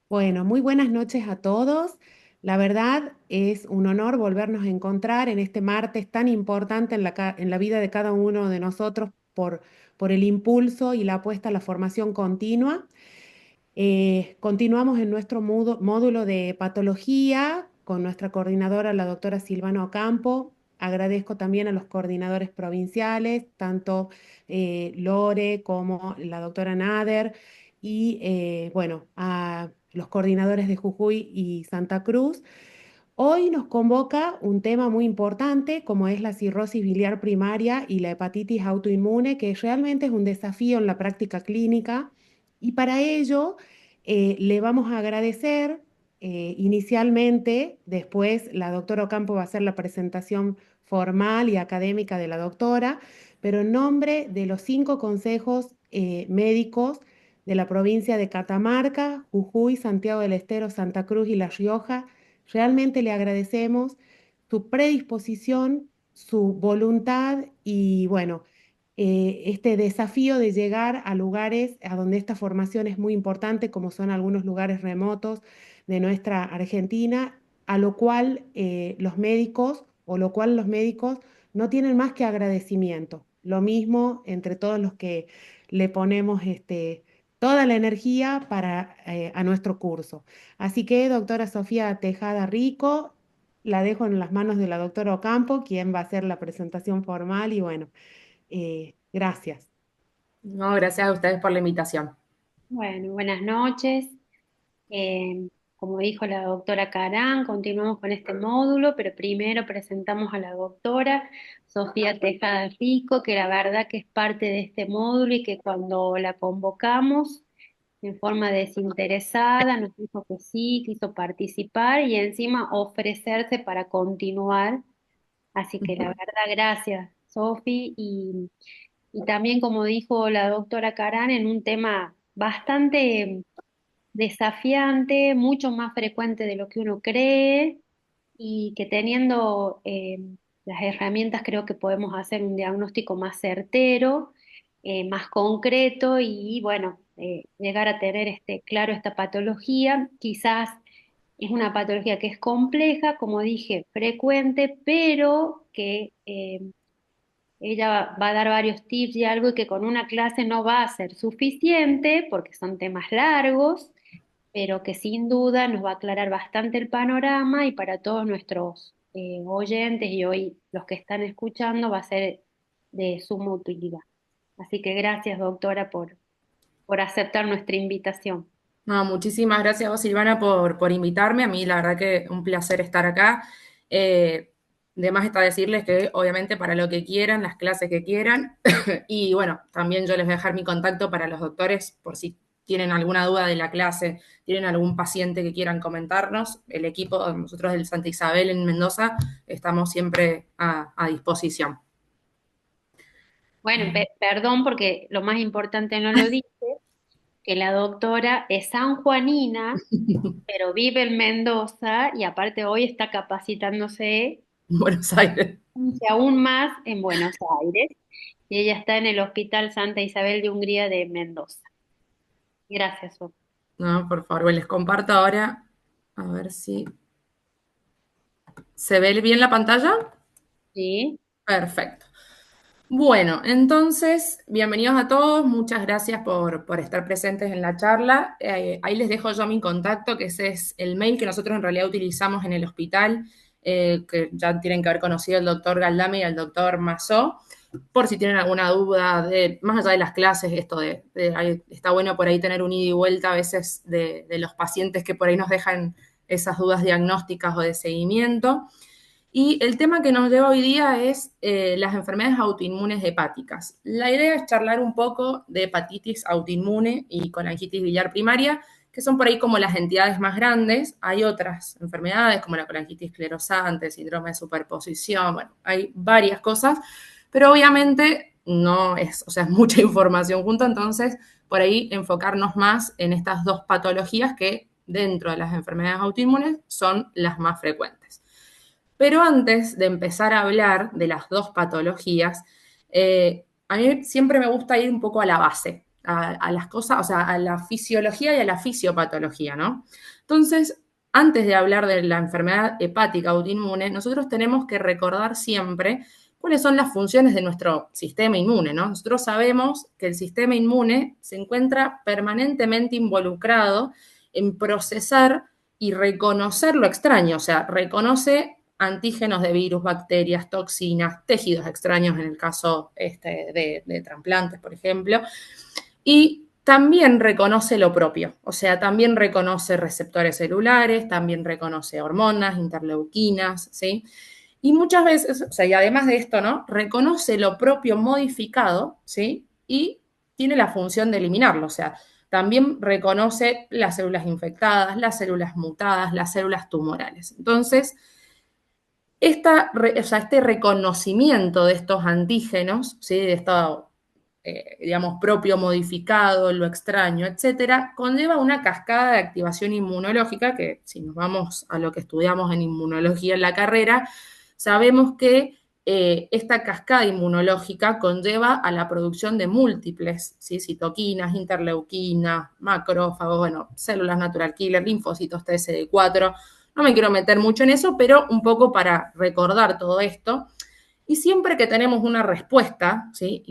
Bueno, muy buenas noches a todos. La verdad es un honor volvernos a encontrar en este martes tan importante en la vida de cada uno de nosotros por el impulso y la apuesta a la formación continua. Continuamos en nuestro módulo de patología con nuestra coordinadora, la doctora Silvana Ocampo. Agradezco también a los coordinadores provinciales, tanto Lore como la doctora Nader, y bueno, a los coordinadores de Jujuy y Santa Cruz. Hoy nos convoca un tema muy importante como es la cirrosis biliar primaria y la hepatitis autoinmune, que realmente es un desafío en la práctica clínica. Y para ello le vamos a agradecer inicialmente, después la doctora Ocampo va a hacer la presentación formal y académica de la doctora, pero en nombre de los 5 consejos médicos de la provincia de Catamarca, Jujuy, Santiago del Estero, Santa Cruz y La Rioja. Realmente le agradecemos su predisposición, su voluntad y bueno, este desafío de llegar a lugares a donde esta formación es muy importante, como son algunos lugares remotos de nuestra Argentina, a lo cual los médicos o lo cual los médicos no tienen más que agradecimiento. Lo mismo entre todos los que le ponemos toda la energía a nuestro curso. Así que, doctora Sofía Tejada Rico, la dejo en las manos de la doctora Ocampo, quien va a hacer la presentación formal y bueno, gracias. No, gracias a ustedes por la invitación. Bueno, buenas noches. Eh, Como dijo la doctora Carán, continuamos con este módulo, pero primero presentamos a la doctora Sofía Tejada Rico, que la verdad que es parte de este módulo y que cuando la convocamos en forma desinteresada nos dijo que sí, quiso participar y encima ofrecerse para continuar. Así que la verdad, gracias, Sofi. Y también, como dijo la doctora Carán, en un tema bastante desafiante, mucho más frecuente de lo que uno cree y que teniendo las herramientas creo que podemos hacer un diagnóstico más certero, más concreto y bueno, llegar a tener claro esta patología. Quizás es una patología que es compleja, como dije, frecuente, pero que ella va a dar varios tips y algo y que con una clase no va a ser suficiente porque son temas largos, pero que sin duda nos va a aclarar bastante el panorama y para todos nuestros oyentes y hoy los que están escuchando va a ser de suma utilidad. Así que gracias, doctora, por aceptar nuestra invitación. No, muchísimas gracias a vos, Silvana, por invitarme. A mí, la verdad que un placer estar acá. De más está decirles que, obviamente, para lo que quieran, las clases que quieran. Y bueno, también yo les voy a dejar mi contacto para los doctores, por si tienen alguna duda de la clase, tienen algún paciente que quieran comentarnos. El equipo, nosotros del Santa Isabel en Mendoza, estamos siempre a disposición. Bueno, perdón porque lo más importante no lo dije, que la doctora es sanjuanina pero vive en Mendoza y aparte hoy está capacitándose Buenos Aires. aún más en Buenos Aires y ella está en el Hospital Santa Isabel de Hungría de Mendoza. Gracias, Sof. No, por favor, les comparto ahora. A ver si se ve bien la pantalla. Sí. Perfecto. Bueno, entonces, bienvenidos a todos. Muchas gracias por estar presentes en la charla. Ahí les dejo yo mi contacto, que ese es el mail que nosotros en realidad utilizamos en el hospital, que ya tienen que haber conocido al doctor Galdame y al doctor Mazó, por si tienen alguna duda, más allá de las clases, está bueno por ahí tener un ida y vuelta a veces de los pacientes que por ahí nos dejan esas dudas diagnósticas o de seguimiento. Y el tema que nos lleva hoy día es las enfermedades autoinmunes hepáticas. La idea es charlar un poco de hepatitis autoinmune y colangitis biliar primaria, que son por ahí como las entidades más grandes. Hay otras enfermedades como la colangitis esclerosante, síndrome de superposición, bueno, hay varias cosas, pero obviamente no es, o sea, es mucha información junta, entonces por ahí enfocarnos más en estas dos patologías que dentro de las enfermedades autoinmunes son las más frecuentes. Pero antes de empezar a hablar de las dos patologías, a mí siempre me gusta ir un poco a la base. a las cosas, o sea, a la fisiología y a la fisiopatología, ¿no? Entonces, antes de hablar de la enfermedad hepática autoinmune, nosotros tenemos que recordar siempre cuáles son las funciones de nuestro sistema inmune, ¿no? Nosotros sabemos que el sistema inmune se encuentra permanentemente involucrado en procesar y reconocer lo extraño, o sea, reconoce antígenos de virus, bacterias, toxinas, tejidos extraños en el caso de trasplantes, por ejemplo, y también reconoce lo propio, o sea, también reconoce receptores celulares, también reconoce hormonas, interleuquinas, ¿sí? Y muchas veces, o sea, y además de esto, ¿no? Reconoce lo propio modificado, ¿sí? Y tiene la función de eliminarlo, o sea, también reconoce las células infectadas, las células mutadas, las células tumorales. Entonces, o sea, este reconocimiento de estos antígenos, ¿sí? De esto, digamos, propio modificado, lo extraño, etcétera, conlleva una cascada de activación inmunológica que, si nos vamos a lo que estudiamos en inmunología en la carrera, sabemos que esta cascada inmunológica conlleva a la producción de múltiples, ¿sí? Citoquinas, interleuquinas, macrófagos, bueno, células natural killer, linfocitos TCD4. No me quiero meter mucho en eso, pero un poco para recordar todo esto. Y siempre que tenemos una respuesta, ¿sí?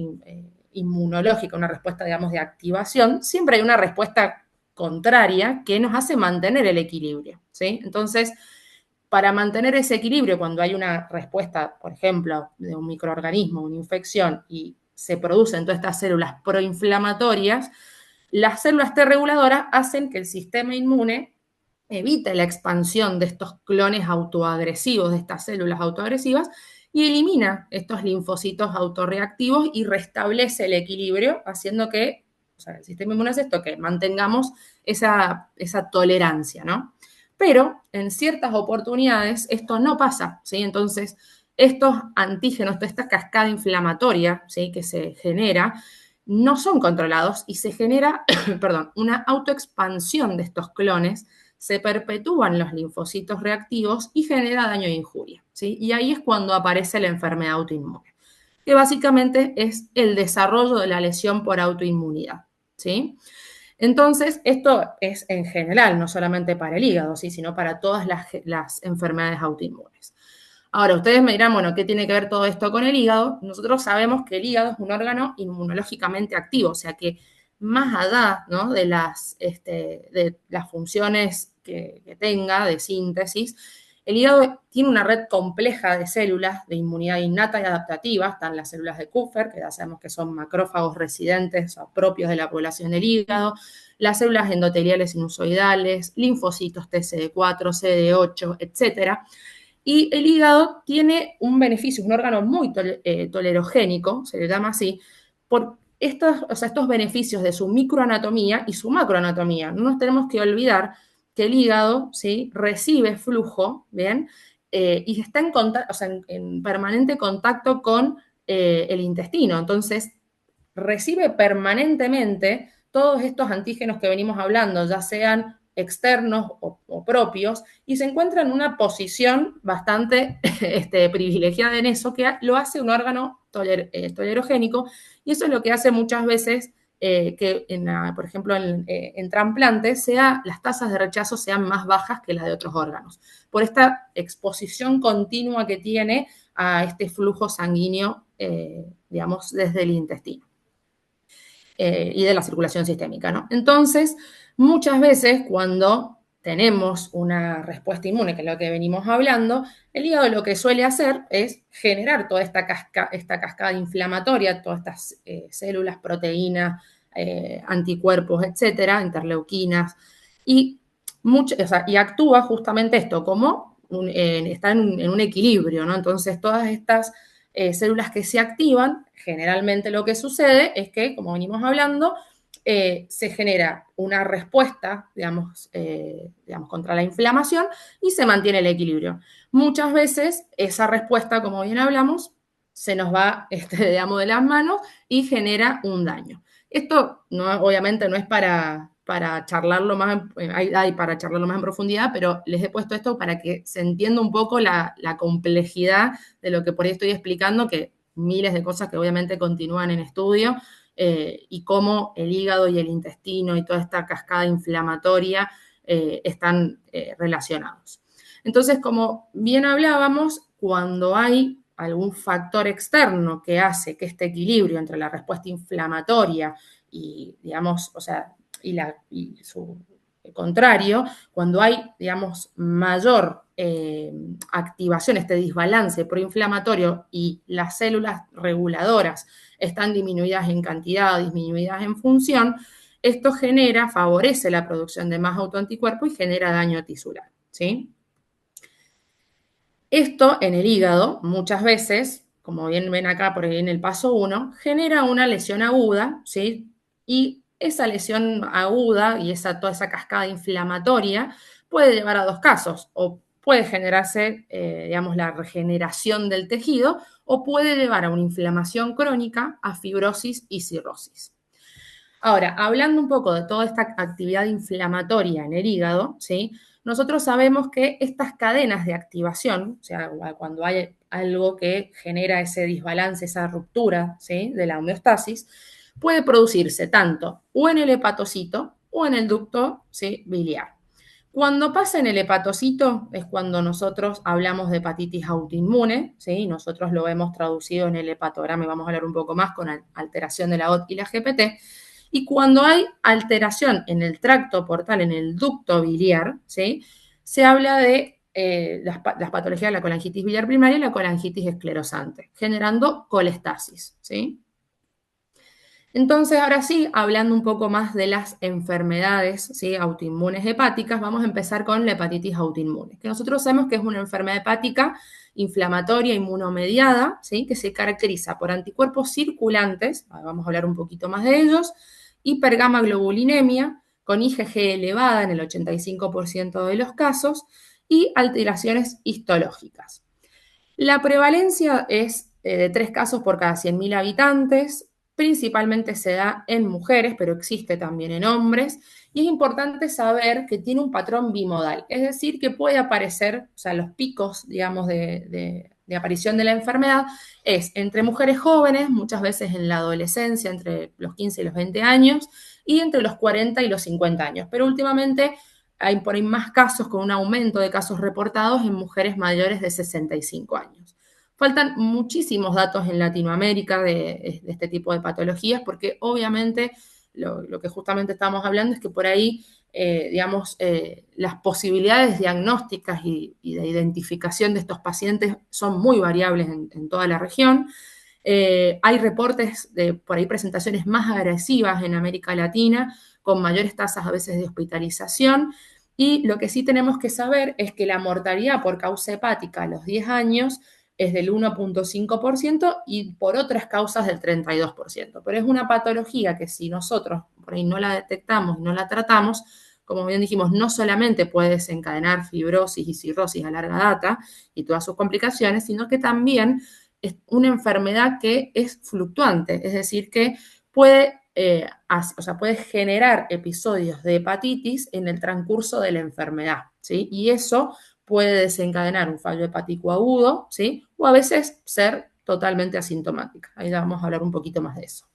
Inmunológica, una respuesta, digamos, de activación, siempre hay una respuesta contraria que nos hace mantener el equilibrio, ¿sí? Entonces, para mantener ese equilibrio, cuando hay una respuesta, por ejemplo, de un microorganismo, una infección, y se producen todas estas células proinflamatorias, las células T reguladoras hacen que el sistema inmune evite la expansión de estos clones autoagresivos, de estas células autoagresivas, y elimina estos linfocitos autorreactivos y restablece el equilibrio, haciendo que, o sea, el sistema inmune hace esto, que mantengamos esa tolerancia, ¿no? Pero en ciertas oportunidades esto no pasa, ¿sí? Entonces, estos antígenos, toda esta cascada inflamatoria, ¿sí? Que se genera, no son controlados y se genera, perdón, una autoexpansión de estos clones, se perpetúan los linfocitos reactivos y genera daño e injuria, ¿sí? Y ahí es cuando aparece la enfermedad autoinmune, que básicamente es el desarrollo de la lesión por autoinmunidad, ¿sí? Entonces, esto es en general, no solamente para el hígado, ¿sí? Sino para todas las enfermedades autoinmunes. Ahora, ustedes me dirán, bueno, ¿qué tiene que ver todo esto con el hígado? Nosotros sabemos que el hígado es un órgano inmunológicamente activo, o sea que más allá, ¿no? de las funciones que tenga de síntesis, el hígado tiene una red compleja de células de inmunidad innata y adaptativa. Están las células de Kupffer, que ya sabemos que son macrófagos residentes o propios de la población del hígado, las células endoteliales sinusoidales, linfocitos TCD4, CD8, etcétera. Y el hígado tiene un beneficio, un órgano muy tolerogénico, se le llama así, por estos beneficios de su microanatomía y su macroanatomía. No nos tenemos que olvidar que el hígado, ¿sí? Recibe flujo, ¿bien? Y está o sea, en permanente contacto con el intestino. Entonces, recibe permanentemente todos estos antígenos que venimos hablando, ya sean externos o propios, y se encuentra en una posición bastante privilegiada en eso, que lo hace un órgano tolerogénico, y eso es lo que hace muchas veces que, por ejemplo, en trasplantes, las tasas de rechazo sean más bajas que las de otros órganos, por esta exposición continua que tiene a este flujo sanguíneo, digamos, desde el intestino. Y de la circulación sistémica, ¿no? Entonces, muchas veces cuando tenemos una respuesta inmune, que es lo que venimos hablando, el hígado lo que suele hacer es generar toda esta cascada inflamatoria, todas estas células, proteínas, anticuerpos, etcétera, interleuquinas, y, o sea, y actúa justamente esto, como está en un equilibrio, ¿no? Entonces, todas estas células que se activan, generalmente lo que sucede es que, como venimos hablando, se genera una respuesta, digamos, contra la inflamación y se mantiene el equilibrio. Muchas veces esa respuesta, como bien hablamos, se nos va, digamos, de las manos y genera un daño. Esto obviamente no es para charlarlo más, para charlarlo más en profundidad, pero les he puesto esto para que se entienda un poco la complejidad de lo que por ahí estoy explicando, que miles de cosas que obviamente continúan en estudio, y cómo el hígado y el intestino y toda esta cascada inflamatoria están relacionados. Entonces, como bien hablábamos, cuando hay algún factor externo que hace que este equilibrio entre la respuesta inflamatoria y, digamos, o sea, y su contrario, cuando hay, digamos, mayor activación, este desbalance proinflamatorio y las células reguladoras están disminuidas en cantidad, disminuidas en función, esto favorece la producción de más autoanticuerpos y genera daño tisular, ¿sí? Esto en el hígado, muchas veces, como bien ven acá por ahí en el paso 1, genera una lesión aguda, ¿sí? Y esa lesión aguda y toda esa cascada inflamatoria puede llevar a dos casos, o puede generarse, digamos, la regeneración del tejido, o puede llevar a una inflamación crónica, a fibrosis y cirrosis. Ahora, hablando un poco de toda esta actividad inflamatoria en el hígado, ¿sí? Nosotros sabemos que estas cadenas de activación, o sea, cuando hay algo que genera ese desbalance, esa ruptura, ¿sí?, de la homeostasis, puede producirse tanto o en el hepatocito o en el ducto, ¿sí?, biliar. Cuando pasa en el hepatocito es cuando nosotros hablamos de hepatitis autoinmune, ¿sí? Nosotros lo hemos traducido en el hepatograma y vamos a hablar un poco más con alteración de la OT y la GPT. Y cuando hay alteración en el tracto portal, en el ducto biliar, ¿sí?, se habla de las patologías de la colangitis biliar primaria y la colangitis esclerosante, generando colestasis, ¿sí? Entonces, ahora sí, hablando un poco más de las enfermedades, ¿sí?, autoinmunes hepáticas, vamos a empezar con la hepatitis autoinmune, que nosotros sabemos que es una enfermedad hepática inflamatoria inmunomediada, ¿sí?, que se caracteriza por anticuerpos circulantes, vamos a hablar un poquito más de ellos, hipergamaglobulinemia, con IgG elevada en el 85% de los casos, y alteraciones histológicas. La prevalencia es de 3 casos por cada 100.000 habitantes, principalmente se da en mujeres, pero existe también en hombres, y es importante saber que tiene un patrón bimodal, es decir, que puede aparecer, o sea, los picos, digamos, de aparición de la enfermedad es entre mujeres jóvenes, muchas veces en la adolescencia, entre los 15 y los 20 años, y entre los 40 y los 50 años, pero últimamente hay por ahí más casos, con un aumento de casos reportados en mujeres mayores de 65 años. Faltan muchísimos datos en Latinoamérica de este tipo de patologías, porque obviamente lo que justamente estamos hablando es que por ahí, digamos, las posibilidades diagnósticas y de identificación de estos pacientes son muy variables en toda la región. Hay reportes de por ahí presentaciones más agresivas en América Latina, con mayores tasas a veces de hospitalización, y lo que sí tenemos que saber es que la mortalidad por causa hepática a los 10 años es del 1.5% y por otras causas del 32%. Pero es una patología que si nosotros por ahí no la detectamos y no la tratamos, como bien dijimos, no solamente puede desencadenar fibrosis y cirrosis a larga data y todas sus complicaciones, sino que también es una enfermedad que es fluctuante, es decir, que puede, puede generar episodios de hepatitis en el transcurso de la enfermedad, ¿sí? Y eso puede desencadenar un fallo hepático agudo, ¿sí?, o a veces ser totalmente asintomática. Ahí ya vamos a hablar un poquito más de eso.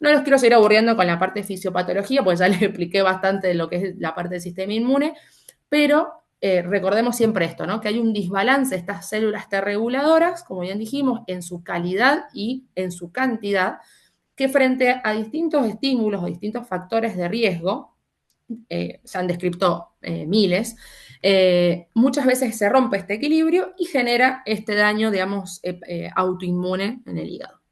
No los quiero seguir aburriendo con la parte de fisiopatología, pues ya les expliqué bastante de lo que es la parte del sistema inmune, pero recordemos siempre esto, ¿no?, que hay un desbalance de estas células T reguladoras, como bien dijimos, en su calidad y en su cantidad, que frente a distintos estímulos o distintos factores de riesgo, se han descrito miles, muchas veces se rompe este equilibrio y genera este daño, digamos, autoinmune en el hígado.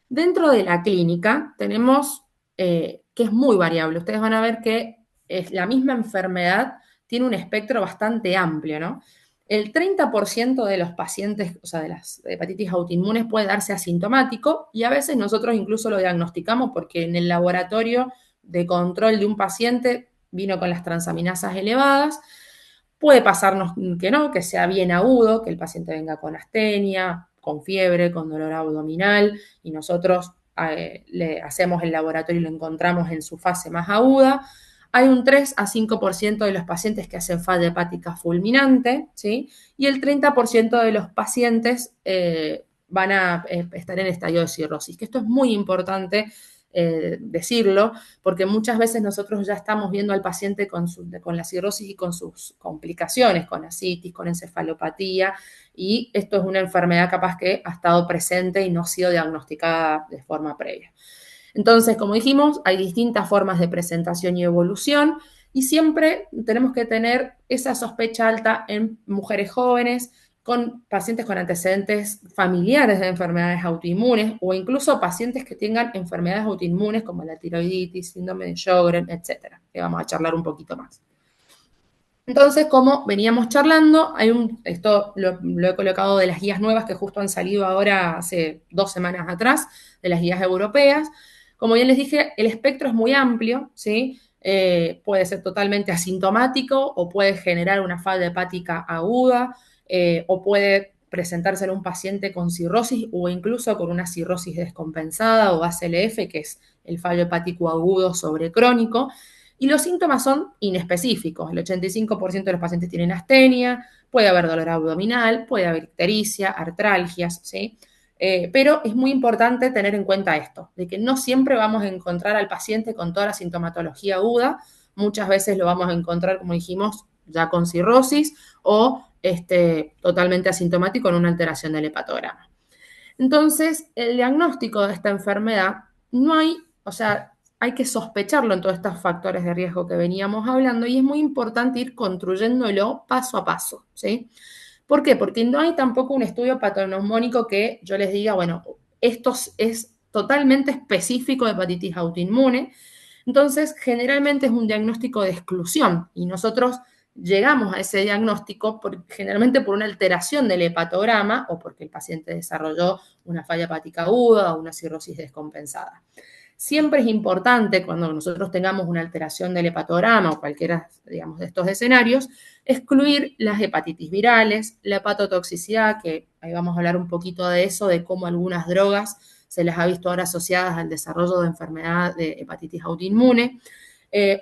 Dentro de la clínica tenemos que es muy variable. Ustedes van a ver que la misma enfermedad tiene un espectro bastante amplio, ¿no? El 30% de los pacientes, o sea, de las hepatitis autoinmunes puede darse asintomático y a veces nosotros incluso lo diagnosticamos porque en el laboratorio de control de un paciente vino con las transaminasas elevadas. Puede pasarnos que no, que sea bien agudo, que el paciente venga con astenia, con fiebre, con dolor abdominal, y nosotros le hacemos el laboratorio y lo encontramos en su fase más aguda. Hay un 3 a 5% de los pacientes que hacen falla hepática fulminante, ¿sí? Y el 30% de los pacientes van a estar en estadio de cirrosis, que esto es muy importante decirlo, porque muchas veces nosotros ya estamos viendo al paciente con la cirrosis y con sus complicaciones, con ascitis, con encefalopatía, y esto es una enfermedad capaz que ha estado presente y no ha sido diagnosticada de forma previa. Entonces, como dijimos, hay distintas formas de presentación y evolución, y siempre tenemos que tener esa sospecha alta en mujeres jóvenes, con pacientes con antecedentes familiares de enfermedades autoinmunes o incluso pacientes que tengan enfermedades autoinmunes como la tiroiditis, síndrome de Sjögren, etcétera, que vamos a charlar un poquito más. Entonces, como veníamos charlando, esto lo he colocado de las guías nuevas que justo han salido ahora hace 2 semanas atrás, de las guías europeas. Como bien les dije, el espectro es muy amplio, ¿sí? Puede ser totalmente asintomático o puede generar una falla hepática aguda o puede presentarse en un paciente con cirrosis o incluso con una cirrosis descompensada o ACLF, que es el fallo hepático agudo sobre crónico. Y los síntomas son inespecíficos. El 85% de los pacientes tienen astenia, puede haber dolor abdominal, puede haber ictericia, artralgias, ¿sí? Pero es muy importante tener en cuenta esto, de que no siempre vamos a encontrar al paciente con toda la sintomatología aguda. Muchas veces lo vamos a encontrar, como dijimos, ya con cirrosis o totalmente asintomático en una alteración del hepatograma. Entonces, el diagnóstico de esta enfermedad no hay, o sea, hay que sospecharlo en todos estos factores de riesgo que veníamos hablando y es muy importante ir construyéndolo paso a paso, ¿sí? ¿Por qué? Porque no hay tampoco un estudio patognomónico que yo les diga, bueno, esto es totalmente específico de hepatitis autoinmune. Entonces, generalmente es un diagnóstico de exclusión y nosotros llegamos a ese diagnóstico generalmente por una alteración del hepatograma o porque el paciente desarrolló una falla hepática aguda o una cirrosis descompensada. Siempre es importante cuando nosotros tengamos una alteración del hepatograma o cualquiera, digamos, de estos escenarios, excluir las hepatitis virales, la hepatotoxicidad, que ahí vamos a hablar un poquito de eso, de cómo algunas drogas se les ha visto ahora asociadas al desarrollo de enfermedad de hepatitis autoinmune.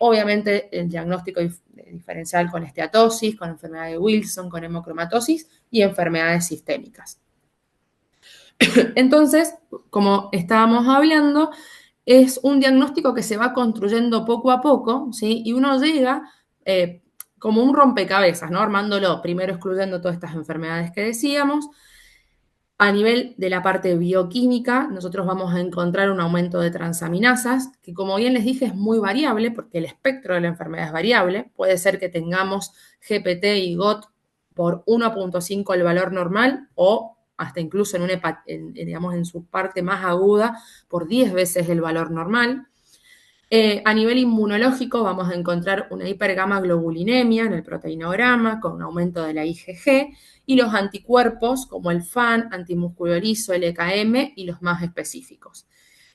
Obviamente el diagnóstico diferencial con esteatosis, con enfermedad de Wilson, con hemocromatosis y enfermedades sistémicas. Entonces, como estábamos hablando, es un diagnóstico que se va construyendo poco a poco, ¿sí? Y uno llega como un rompecabezas, ¿no? Armándolo, primero excluyendo todas estas enfermedades que decíamos. A nivel de la parte bioquímica, nosotros vamos a encontrar un aumento de transaminasas, que como bien les dije es muy variable, porque el espectro de la enfermedad es variable. Puede ser que tengamos GPT y GOT por 1.5 el valor normal, o hasta incluso digamos, en su parte más aguda, por 10 veces el valor normal. A nivel inmunológico vamos a encontrar una hipergamaglobulinemia en el proteinograma con un aumento de la IgG y los anticuerpos como el FAN, antimusculo liso, el EKM y los más específicos.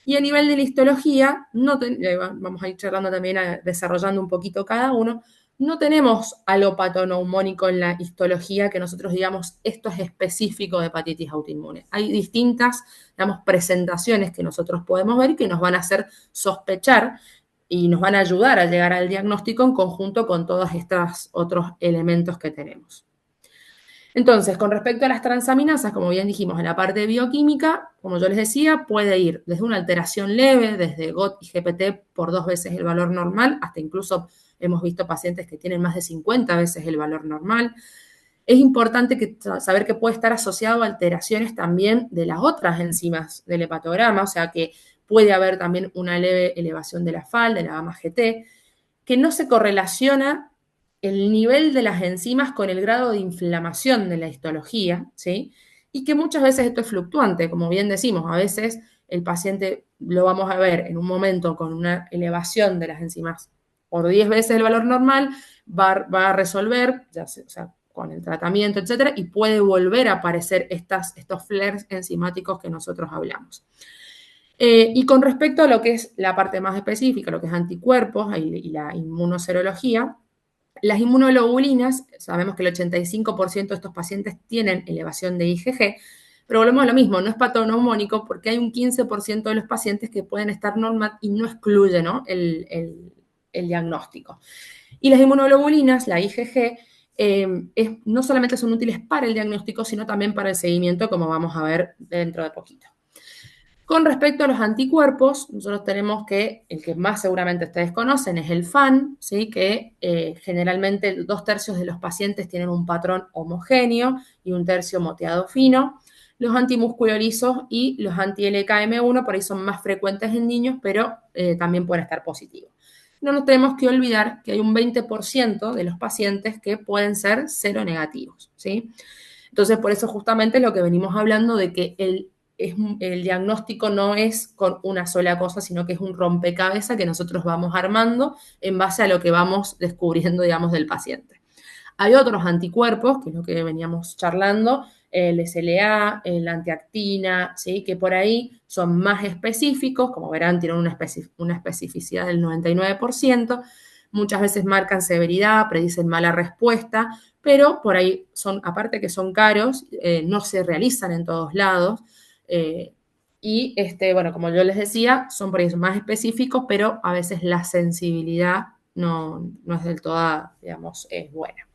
Y a nivel de la histología, vamos a ir charlando también, desarrollando un poquito cada uno, no tenemos algo patognomónico en la histología que nosotros digamos esto es específico de hepatitis autoinmune. Hay distintas, digamos, presentaciones que nosotros podemos ver y que nos van a hacer sospechar y nos van a ayudar a llegar al diagnóstico en conjunto con todos estos otros elementos que tenemos. Entonces, con respecto a las transaminasas, como bien dijimos, en la parte bioquímica, como yo les decía, puede ir desde una alteración leve, desde GOT y GPT por 2 veces el valor normal, hasta incluso hemos visto pacientes que tienen más de 50 veces el valor normal. Es importante saber que puede estar asociado a alteraciones también de las otras enzimas del hepatograma, o sea que puede haber también una leve elevación de la FAL, de la gamma GT, que no se correlaciona el nivel de las enzimas con el grado de inflamación de la histología, ¿sí? Y que muchas veces esto es fluctuante, como bien decimos, a veces el paciente lo vamos a ver en un momento con una elevación de las enzimas por 10 veces el valor normal, va a resolver, ya sea, o sea, con el tratamiento, etcétera, y puede volver a aparecer estos flares enzimáticos que nosotros hablamos. Y con respecto a lo que es la parte más específica, lo que es anticuerpos y la inmunoserología, las inmunoglobulinas, sabemos que el 85% de estos pacientes tienen elevación de IgG, pero volvemos a lo mismo, no es patognomónico porque hay un 15% de los pacientes que pueden estar normal y no excluye, ¿no? el diagnóstico. Y las inmunoglobulinas, la IgG, no solamente son útiles para el diagnóstico, sino también para el seguimiento, como vamos a ver dentro de poquito. Con respecto a los anticuerpos, nosotros tenemos que, el que más seguramente ustedes conocen es el FAN, ¿sí? Que generalmente 2/3 de los pacientes tienen un patrón homogéneo y 1/3 moteado fino. Los antimusculorizos y los anti-LKM1 por ahí son más frecuentes en niños, pero también pueden estar positivos. No nos tenemos que olvidar que hay un 20% de los pacientes que pueden ser seronegativos, ¿sí? Entonces, por eso justamente es lo que venimos hablando de que el diagnóstico no es con una sola cosa, sino que es un rompecabezas que nosotros vamos armando en base a lo que vamos descubriendo, digamos, del paciente. Hay otros anticuerpos, que es lo que veníamos charlando, el SLA, la antiactina, ¿sí? Que por ahí son más específicos, como verán, tienen una especificidad del 99%, muchas veces marcan severidad, predicen mala respuesta, pero por ahí son, aparte que son caros, no se realizan en todos lados, y bueno, como yo les decía, son por ahí más específicos, pero a veces la sensibilidad no es del todo, digamos, buena.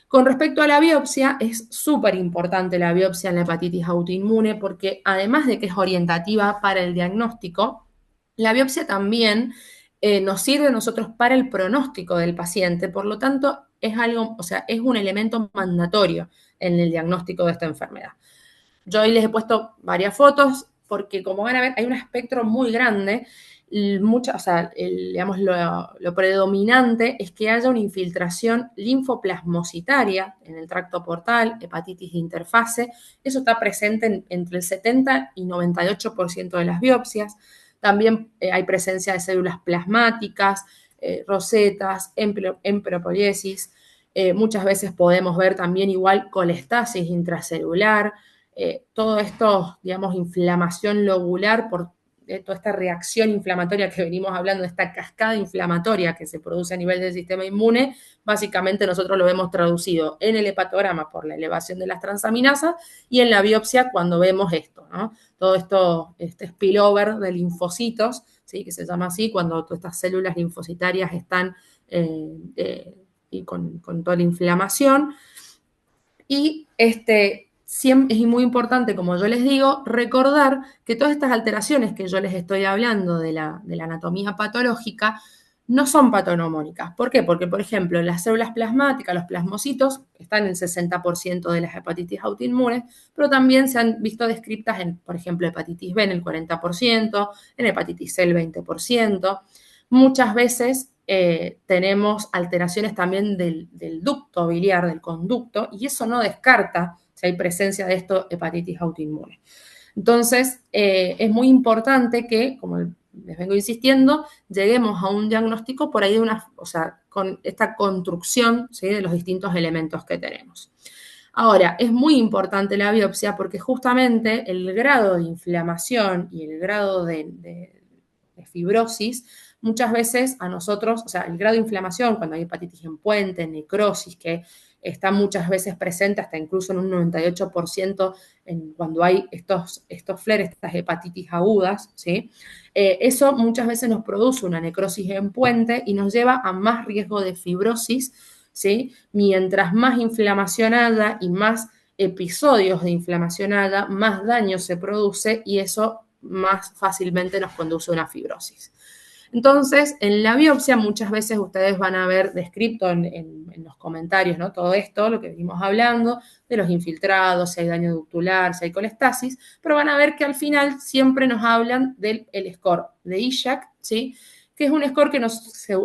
Con respecto a la biopsia, es súper importante la biopsia en la hepatitis autoinmune porque además de que es orientativa para el diagnóstico, la biopsia también nos sirve a nosotros para el pronóstico del paciente, por lo tanto es algo, o sea, es un elemento mandatorio en el diagnóstico de esta enfermedad. Yo hoy les he puesto varias fotos porque como van a ver hay un espectro muy grande, digamos, lo predominante es que haya una infiltración linfoplasmocitaria en el tracto portal, hepatitis de interfase, eso está presente entre el 70 y 98% de las biopsias. También hay presencia de células plasmáticas, rosetas, enteropoiesis. Muchas veces podemos ver también igual colestasis intracelular, todo esto, digamos, inflamación lobular por toda esta reacción inflamatoria que venimos hablando, esta cascada inflamatoria que se produce a nivel del sistema inmune, básicamente nosotros lo vemos traducido en el hepatograma por la elevación de las transaminasas y en la biopsia cuando vemos esto, ¿no? Todo esto, este spillover de linfocitos, ¿sí? Que se llama así, cuando todas estas células linfocitarias están y con toda la inflamación. Y es muy importante, como yo les digo, recordar que todas estas alteraciones que yo les estoy hablando de la anatomía patológica no son patognomónicas. ¿Por qué? Porque, por ejemplo, las células plasmáticas, los plasmocitos, están en el 60% de las hepatitis autoinmunes, pero también se han visto descritas en, por ejemplo, hepatitis B en el 40%, en hepatitis C el 20%. Muchas veces tenemos alteraciones también del ducto biliar, del conducto, y eso no descarta si hay presencia de esto hepatitis autoinmune. Entonces, es muy importante que, como les vengo insistiendo, lleguemos a un diagnóstico por ahí con esta construcción, ¿sí? De los distintos elementos que tenemos. Ahora, es muy importante la biopsia porque justamente el grado de inflamación y el grado de fibrosis, muchas veces a nosotros, o sea, el grado de inflamación, cuando hay hepatitis en puente, necrosis, que está muchas veces presente, hasta incluso en un 98% cuando hay estos flares, estas hepatitis agudas, ¿sí? Eso muchas veces nos produce una necrosis en puente y nos lleva a más riesgo de fibrosis, ¿sí? Mientras más inflamación haya y más episodios de inflamación haya, más daño se produce y eso más fácilmente nos conduce a una fibrosis. Entonces, en la biopsia muchas veces ustedes van a ver descrito en los comentarios, ¿no? Todo esto, lo que venimos hablando, de los infiltrados, si hay daño ductular, si hay colestasis, pero van a ver que al final siempre nos hablan del score de Ishak, ¿sí? Que es un score que se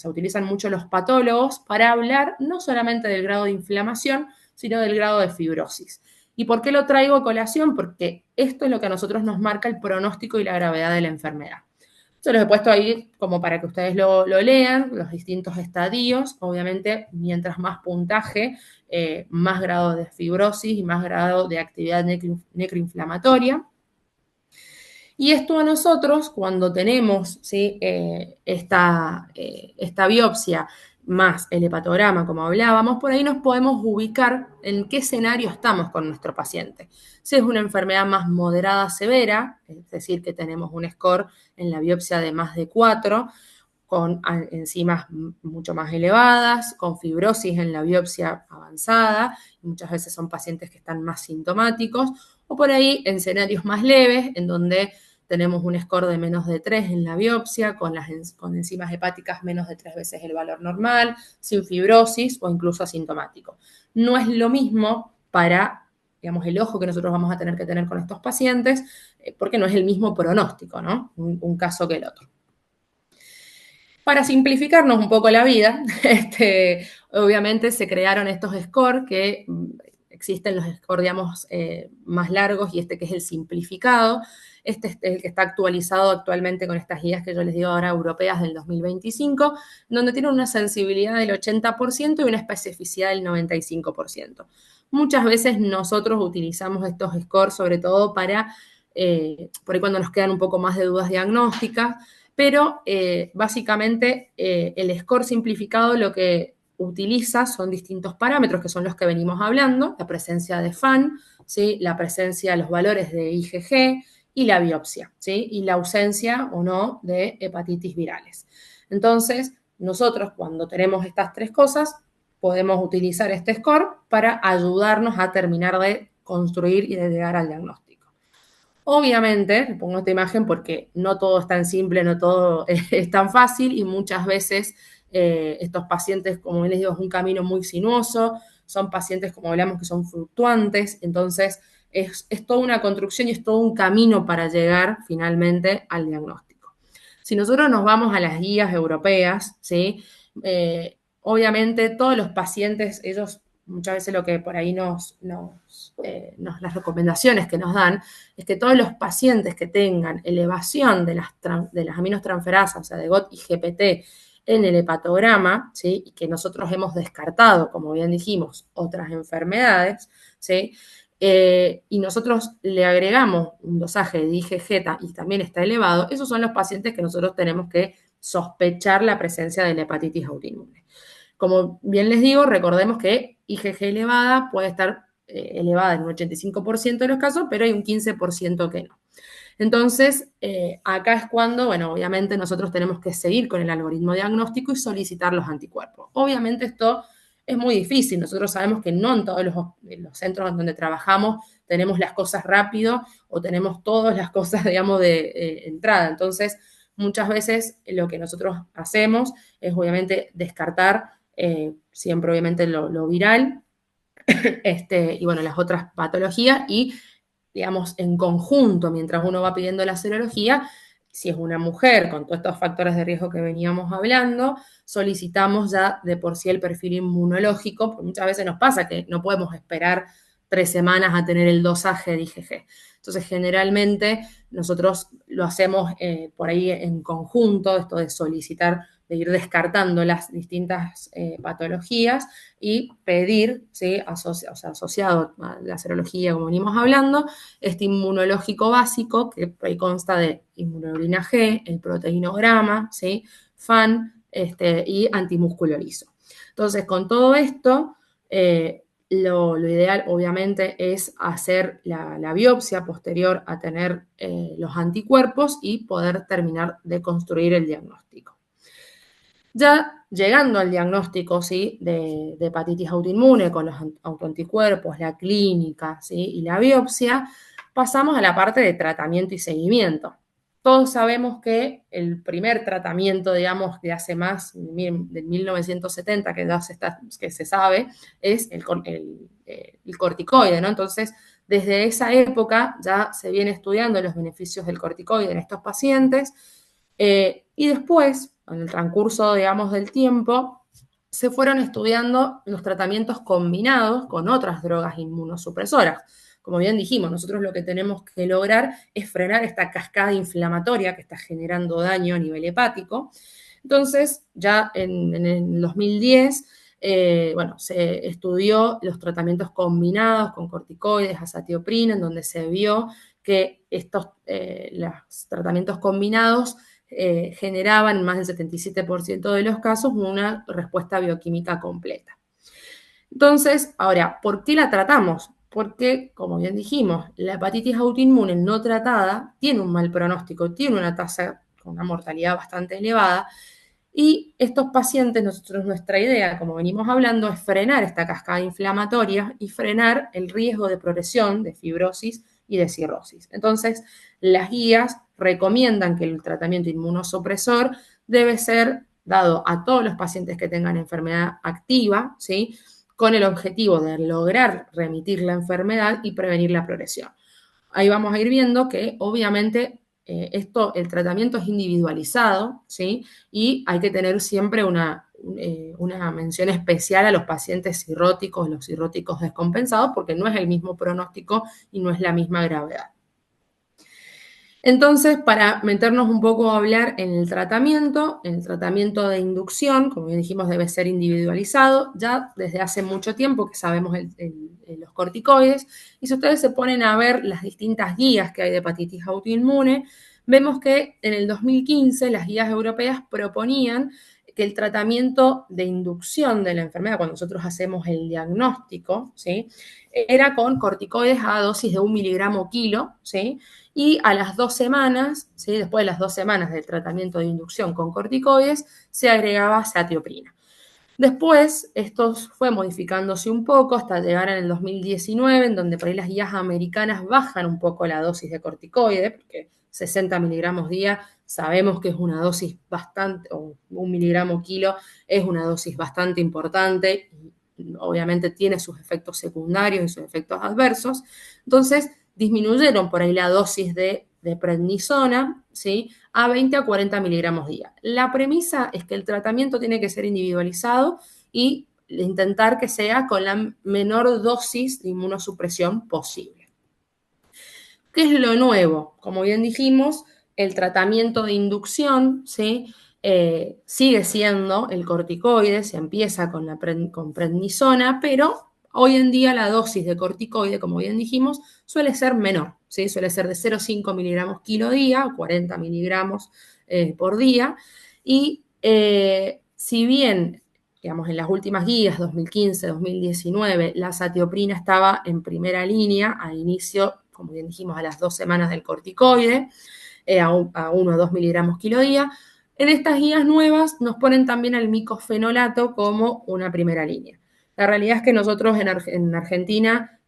utilizan mucho los patólogos para hablar no solamente del grado de inflamación, sino del grado de fibrosis. ¿Y por qué lo traigo a colación? Porque esto es lo que a nosotros nos marca el pronóstico y la gravedad de la enfermedad. Se los he puesto ahí como para que ustedes lo lean, los distintos estadios. Obviamente, mientras más puntaje, más grado de fibrosis y más grado de actividad necroinflamatoria. Y esto a nosotros, cuando tenemos, ¿sí? esta biopsia más el hepatograma, como hablábamos, por ahí nos podemos ubicar en qué escenario estamos con nuestro paciente. Si es una enfermedad más moderada severa, es decir, que tenemos un score en la biopsia de más de 4, con enzimas mucho más elevadas, con fibrosis en la biopsia avanzada, muchas veces son pacientes que están más sintomáticos, o por ahí en escenarios más leves, en donde tenemos un score de menos de 3 en la biopsia, con enzimas hepáticas menos de 3 veces el valor normal, sin fibrosis o incluso asintomático. No es lo mismo para, digamos, el ojo que nosotros vamos a tener que tener con estos pacientes, porque no es el mismo pronóstico, ¿no? Un caso que el otro. Para simplificarnos un poco la vida, obviamente se crearon estos scores que existen los scores, digamos, más largos y este que es el simplificado. Este es el que está actualizado actualmente con estas guías que yo les digo ahora europeas del 2025, donde tiene una sensibilidad del 80% y una especificidad del 95%. Muchas veces nosotros utilizamos estos scores sobre todo para, por ahí cuando nos quedan un poco más de dudas diagnósticas, pero básicamente el score simplificado lo que utiliza son distintos parámetros que son los que venimos hablando, la presencia de FAN, ¿sí? La presencia de los valores de IgG y la biopsia, ¿sí? Y la ausencia o no de hepatitis virales. Entonces, nosotros cuando tenemos estas tres cosas, podemos utilizar este score para ayudarnos a terminar de construir y de llegar al diagnóstico. Obviamente, pongo esta imagen porque no todo es tan simple, no todo es tan fácil y muchas veces estos pacientes, como les digo, es un camino muy sinuoso, son pacientes, como hablamos, que son fluctuantes, entonces es toda una construcción y es todo un camino para llegar finalmente al diagnóstico. Si nosotros nos vamos a las guías europeas, ¿sí? Obviamente todos los pacientes, ellos muchas veces lo que por ahí las recomendaciones que nos dan es que todos los pacientes que tengan elevación de las aminotransferasas, o sea, de GOT y GPT en el hepatograma, ¿sí? Y que nosotros hemos descartado, como bien dijimos, otras enfermedades, ¿sí? Y nosotros le agregamos un dosaje de IgG y también está elevado, esos son los pacientes que nosotros tenemos que sospechar la presencia de la hepatitis autoinmune. Como bien les digo, recordemos que IgG elevada puede estar elevada en un 85% de los casos, pero hay un 15% que no. Entonces, acá es cuando, bueno, obviamente nosotros tenemos que seguir con el algoritmo diagnóstico y solicitar los anticuerpos. Obviamente esto es muy difícil, nosotros sabemos que no en todos los centros en donde trabajamos tenemos las cosas rápido o tenemos todas las cosas, digamos, de entrada. Entonces, muchas veces lo que nosotros hacemos es obviamente descartar siempre obviamente lo viral, y bueno, las otras patologías y, digamos, en conjunto, mientras uno va pidiendo la serología, si es una mujer con todos estos factores de riesgo que veníamos hablando, solicitamos ya de por sí el perfil inmunológico, porque muchas veces nos pasa que no podemos esperar 3 semanas a tener el dosaje de IgG. Entonces, generalmente nosotros lo hacemos por ahí en conjunto, esto de solicitar, de ir descartando las distintas patologías y pedir, ¿sí? Asociado a la serología, como venimos hablando, este inmunológico básico que ahí consta de inmunoglobulina G, el proteinograma, ¿sí? FAN y antimusculo liso. Entonces, con todo esto, lo ideal obviamente es hacer la biopsia posterior a tener los anticuerpos y poder terminar de construir el diagnóstico. Ya llegando al diagnóstico, ¿sí? de hepatitis autoinmune con los autoanticuerpos, la clínica, ¿sí? y la biopsia, pasamos a la parte de tratamiento y seguimiento. Todos sabemos que el primer tratamiento, digamos, de hace más, de 1970, que se sabe, es el corticoide, ¿no? Entonces, desde esa época ya se viene estudiando los beneficios del corticoide en estos pacientes, y después, en el transcurso, digamos, del tiempo, se fueron estudiando los tratamientos combinados con otras drogas inmunosupresoras. Como bien dijimos, nosotros lo que tenemos que lograr es frenar esta cascada inflamatoria que está generando daño a nivel hepático. Entonces, ya en el 2010, bueno, se estudió los tratamientos combinados con corticoides, azatioprina, en donde se vio que los tratamientos combinados generaban en más del 77% de los casos una respuesta bioquímica completa. Entonces, ahora, ¿por qué la tratamos? Porque, como bien dijimos, la hepatitis autoinmune no tratada tiene un mal pronóstico, tiene una tasa con una mortalidad bastante elevada, Y estos pacientes, nuestra idea, como venimos hablando, es frenar esta cascada inflamatoria y frenar el riesgo de progresión de fibrosis y de cirrosis. Entonces, las guías recomiendan que el tratamiento inmunosupresor debe ser dado a todos los pacientes que tengan enfermedad activa, ¿sí? Con el objetivo de lograr remitir la enfermedad y prevenir la progresión. Ahí vamos a ir viendo que obviamente el tratamiento es individualizado, ¿sí? Y hay que tener siempre una mención especial a los pacientes cirróticos, los cirróticos descompensados, porque no es el mismo pronóstico y no es la misma gravedad. Entonces, para meternos un poco a hablar en el tratamiento de inducción, como bien dijimos, debe ser individualizado, ya desde hace mucho tiempo que sabemos los corticoides, y si ustedes se ponen a ver las distintas guías que hay de hepatitis autoinmune, vemos que en el 2015 las guías europeas proponían que el tratamiento de inducción de la enfermedad, cuando nosotros hacemos el diagnóstico, ¿sí? Era con corticoides a dosis de 1 miligramo kilo, ¿sí? Y a las 2 semanas, ¿sí? Después de las 2 semanas del tratamiento de inducción con corticoides, se agregaba satioprina. Después, esto fue modificándose un poco hasta llegar en el 2019, en donde por ahí las guías americanas bajan un poco la dosis de corticoide, porque 60 miligramos día sabemos que es una dosis bastante, o 1 miligramo kilo es una dosis bastante importante, y obviamente tiene sus efectos secundarios y sus efectos adversos. Entonces, disminuyeron por ahí la dosis de prednisona, ¿sí? A 20 a 40 miligramos día. La premisa es que el tratamiento tiene que ser individualizado y intentar que sea con la menor dosis de inmunosupresión posible. ¿Qué es lo nuevo? Como bien dijimos, el tratamiento de inducción, ¿sí? Sigue siendo el corticoide, se empieza con prednisona, pero hoy en día la dosis de corticoide, como bien dijimos, suele ser menor, ¿sí? Suele ser de 0,5 miligramos kilo día, 40 miligramos por día. Y si bien, digamos, en las últimas guías, 2015, 2019, la satioprina estaba en primera línea al inicio, como bien dijimos, a las 2 semanas del corticoide, a 1 o 2 miligramos kilo día. En estas guías nuevas nos ponen también al micofenolato como una primera línea. La realidad es que nosotros en Argentina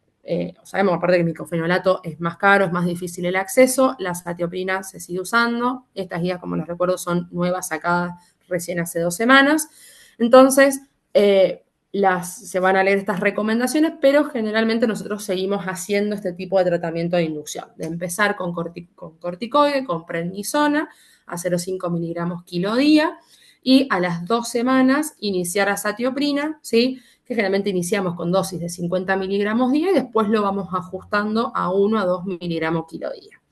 sabemos, aparte que el micofenolato es más caro, es más difícil el acceso, la satioprina se sigue usando. Estas guías, como les recuerdo, son nuevas, sacadas recién hace 2 semanas. Entonces, se van a leer estas recomendaciones, pero generalmente nosotros seguimos haciendo este tipo de tratamiento de inducción, de empezar con corticoide, con prednisona, a 0,5 miligramos kilo día, y a las 2 semanas iniciar a satioprina, ¿sí? Que generalmente iniciamos con dosis de 50 miligramos día y después lo vamos ajustando a 1 a 2 miligramos kilo día.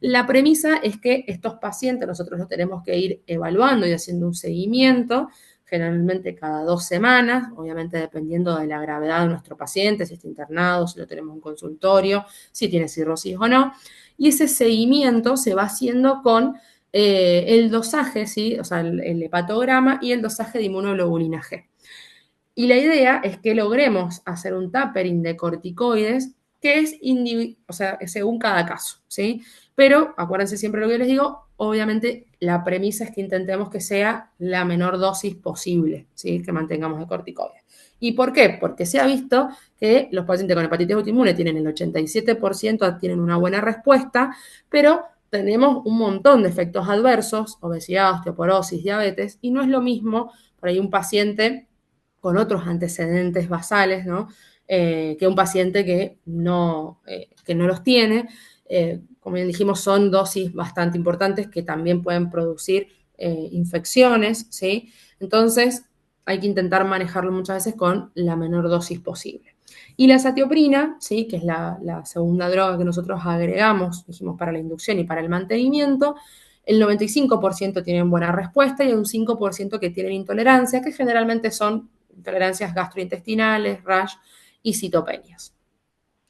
La premisa es que estos pacientes nosotros los tenemos que ir evaluando y haciendo un seguimiento, generalmente cada 2 semanas, obviamente dependiendo de la gravedad de nuestro paciente, si está internado, si lo tenemos en consultorio, si tiene cirrosis o no. Y ese seguimiento se va haciendo con el dosaje, ¿sí? O sea, el hepatograma y el dosaje de inmunoglobulina G. Y la idea es que logremos hacer un tapering de corticoides que es o sea, según cada caso, ¿sí? Pero acuérdense siempre lo que les digo, obviamente la premisa es que intentemos que sea la menor dosis posible, ¿sí? Que mantengamos de corticoides. ¿Y por qué? Porque se ha visto que los pacientes con hepatitis autoinmune tienen el 87%, tienen una buena respuesta, pero tenemos un montón de efectos adversos, obesidad, osteoporosis, diabetes, y no es lo mismo por ahí un paciente con otros antecedentes basales, ¿no? Que un paciente que no los tiene. Como bien dijimos, son dosis bastante importantes que también pueden producir infecciones, ¿sí? Entonces, hay que intentar manejarlo muchas veces con la menor dosis posible. Y la satioprina, ¿sí? Que es la segunda droga que nosotros agregamos, dijimos, para la inducción y para el mantenimiento, el 95% tienen buena respuesta y hay un 5% que tienen intolerancia, que generalmente son intolerancias gastrointestinales, rash y citopenias.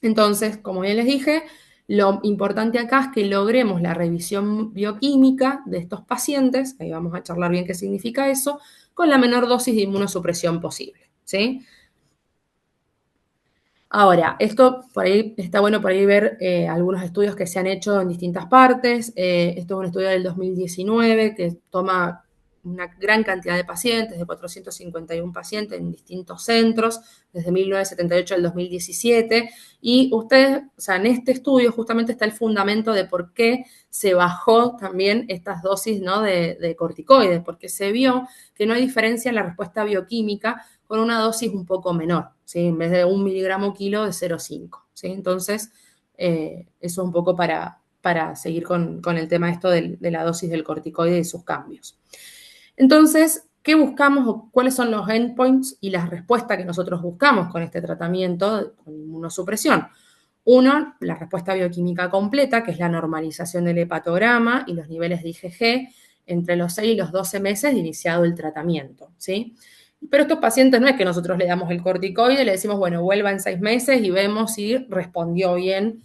Entonces, como bien les dije, lo importante acá es que logremos la revisión bioquímica de estos pacientes, ahí vamos a charlar bien qué significa eso, con la menor dosis de inmunosupresión posible, ¿sí? Ahora, esto por ahí está bueno por ahí ver algunos estudios que se han hecho en distintas partes. Esto es un estudio del 2019 que toma una gran cantidad de pacientes, de 451 pacientes en distintos centros, desde 1978 al 2017, y ustedes, o sea, en este estudio justamente está el fundamento de por qué se bajó también estas dosis, ¿no?, de corticoides, porque se vio que no hay diferencia en la respuesta bioquímica con una dosis un poco menor, ¿sí? En vez de 1 miligramo kilo de 0,5, ¿sí? Entonces, eso es un poco para seguir con el tema esto de la dosis del corticoide y sus cambios. Entonces, ¿qué buscamos o cuáles son los endpoints y las respuestas que nosotros buscamos con este tratamiento con inmunosupresión? Uno, la respuesta bioquímica completa, que es la normalización del hepatograma y los niveles de IgG entre los 6 y los 12 meses de iniciado el tratamiento, ¿sí? Pero estos pacientes no es que nosotros le damos el corticoide, le decimos, bueno, vuelva en 6 meses y vemos si respondió bien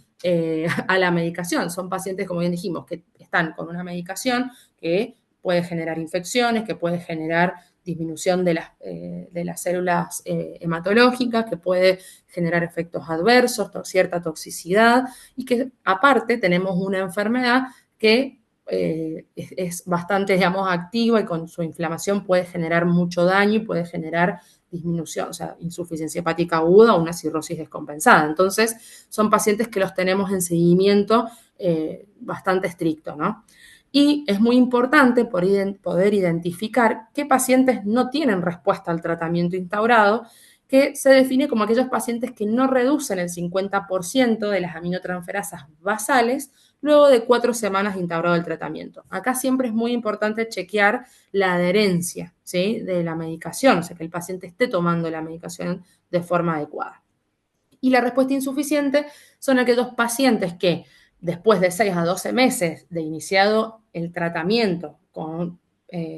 a la medicación. Son pacientes, como bien dijimos, que están con una medicación que puede generar infecciones, que puede generar disminución de las células hematológicas, que puede generar efectos adversos, cierta toxicidad, y que aparte tenemos una enfermedad que es bastante, digamos, activa y con su inflamación puede generar mucho daño y puede generar disminución, o sea, insuficiencia hepática aguda o una cirrosis descompensada. Entonces, son pacientes que los tenemos en seguimiento bastante estricto, ¿no? Y es muy importante poder identificar qué pacientes no tienen respuesta al tratamiento instaurado, que se define como aquellos pacientes que no reducen el 50% de las aminotransferasas basales luego de 4 semanas de instaurado el tratamiento. Acá siempre es muy importante chequear la adherencia, ¿sí?, de la medicación, o sea, que el paciente esté tomando la medicación de forma adecuada. Y la respuesta insuficiente son aquellos pacientes que después de 6 a 12 meses de iniciado el tratamiento con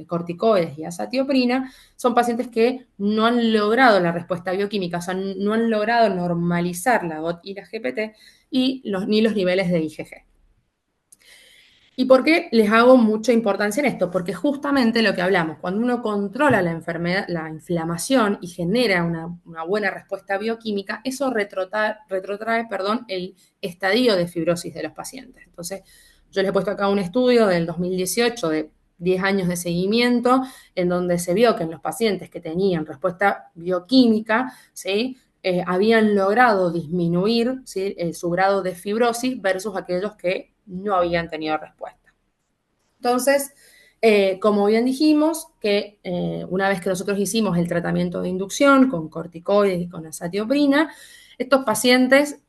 corticoides y azatioprina, son pacientes que no han logrado la respuesta bioquímica, o sea, no han logrado normalizar la GOT y la GPT ni los niveles de IgG. ¿Y por qué les hago mucha importancia en esto? Porque justamente lo que hablamos, cuando uno controla la enfermedad, la inflamación y genera una buena respuesta bioquímica, eso retrotrae, el estadio de fibrosis de los pacientes. Entonces, yo les he puesto acá un estudio del 2018 de 10 años de seguimiento, en donde se vio que en los pacientes que tenían respuesta bioquímica, ¿sí?, habían logrado disminuir, ¿sí?, su grado de fibrosis versus aquellos que no habían tenido respuesta. Entonces, como bien dijimos, que una vez que nosotros hicimos el tratamiento de inducción con corticoides y con azatioprina, estos pacientes,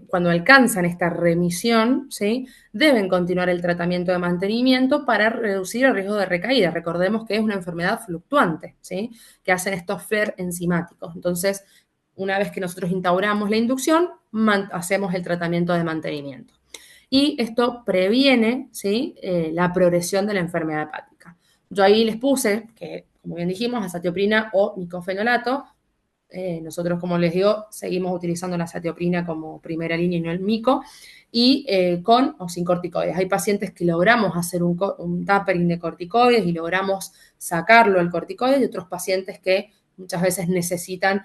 cuando alcanzan esta remisión, ¿sí?, deben continuar el tratamiento de mantenimiento para reducir el riesgo de recaída. Recordemos que es una enfermedad fluctuante, ¿sí?, que hacen estos flares enzimáticos. Entonces, una vez que nosotros instauramos la inducción, hacemos el tratamiento de mantenimiento. Y esto previene, ¿sí?, la progresión de la enfermedad hepática. Yo ahí les puse que, como bien dijimos, azatioprina o micofenolato. Nosotros, como les digo, seguimos utilizando la azatioprina como primera línea y no el mico, y con o sin corticoides. Hay pacientes que logramos hacer un tapering de corticoides y logramos sacarlo el corticoide, y otros pacientes que muchas veces necesitan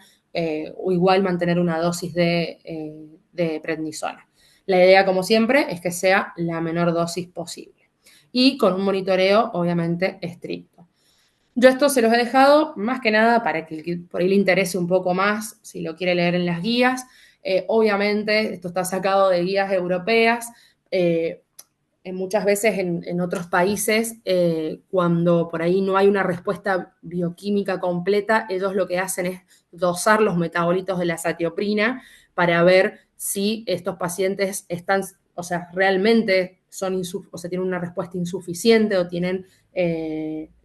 o igual mantener una dosis de prednisona. La idea, como siempre, es que sea la menor dosis posible y con un monitoreo, obviamente, estricto. Yo esto se los he dejado más que nada para que por ahí le interese un poco más, si lo quiere leer en las guías. Obviamente, esto está sacado de guías europeas. Muchas veces en otros países, cuando por ahí no hay una respuesta bioquímica completa, ellos lo que hacen es dosar los metabolitos de la azatioprina para ver si estos pacientes están, o sea, realmente tienen una respuesta insuficiente o tienen,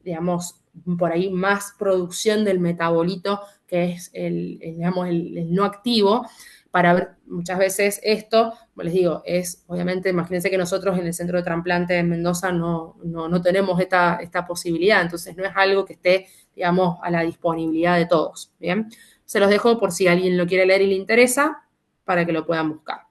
digamos, por ahí más producción del metabolito que es digamos, el no activo, para ver muchas veces esto, como les digo, es obviamente, imagínense que nosotros en el centro de trasplante en Mendoza no tenemos esta posibilidad, entonces no es algo que esté, digamos, a la disponibilidad de todos, ¿bien? Se los dejo por si alguien lo quiere leer y le interesa, para que lo puedan buscar.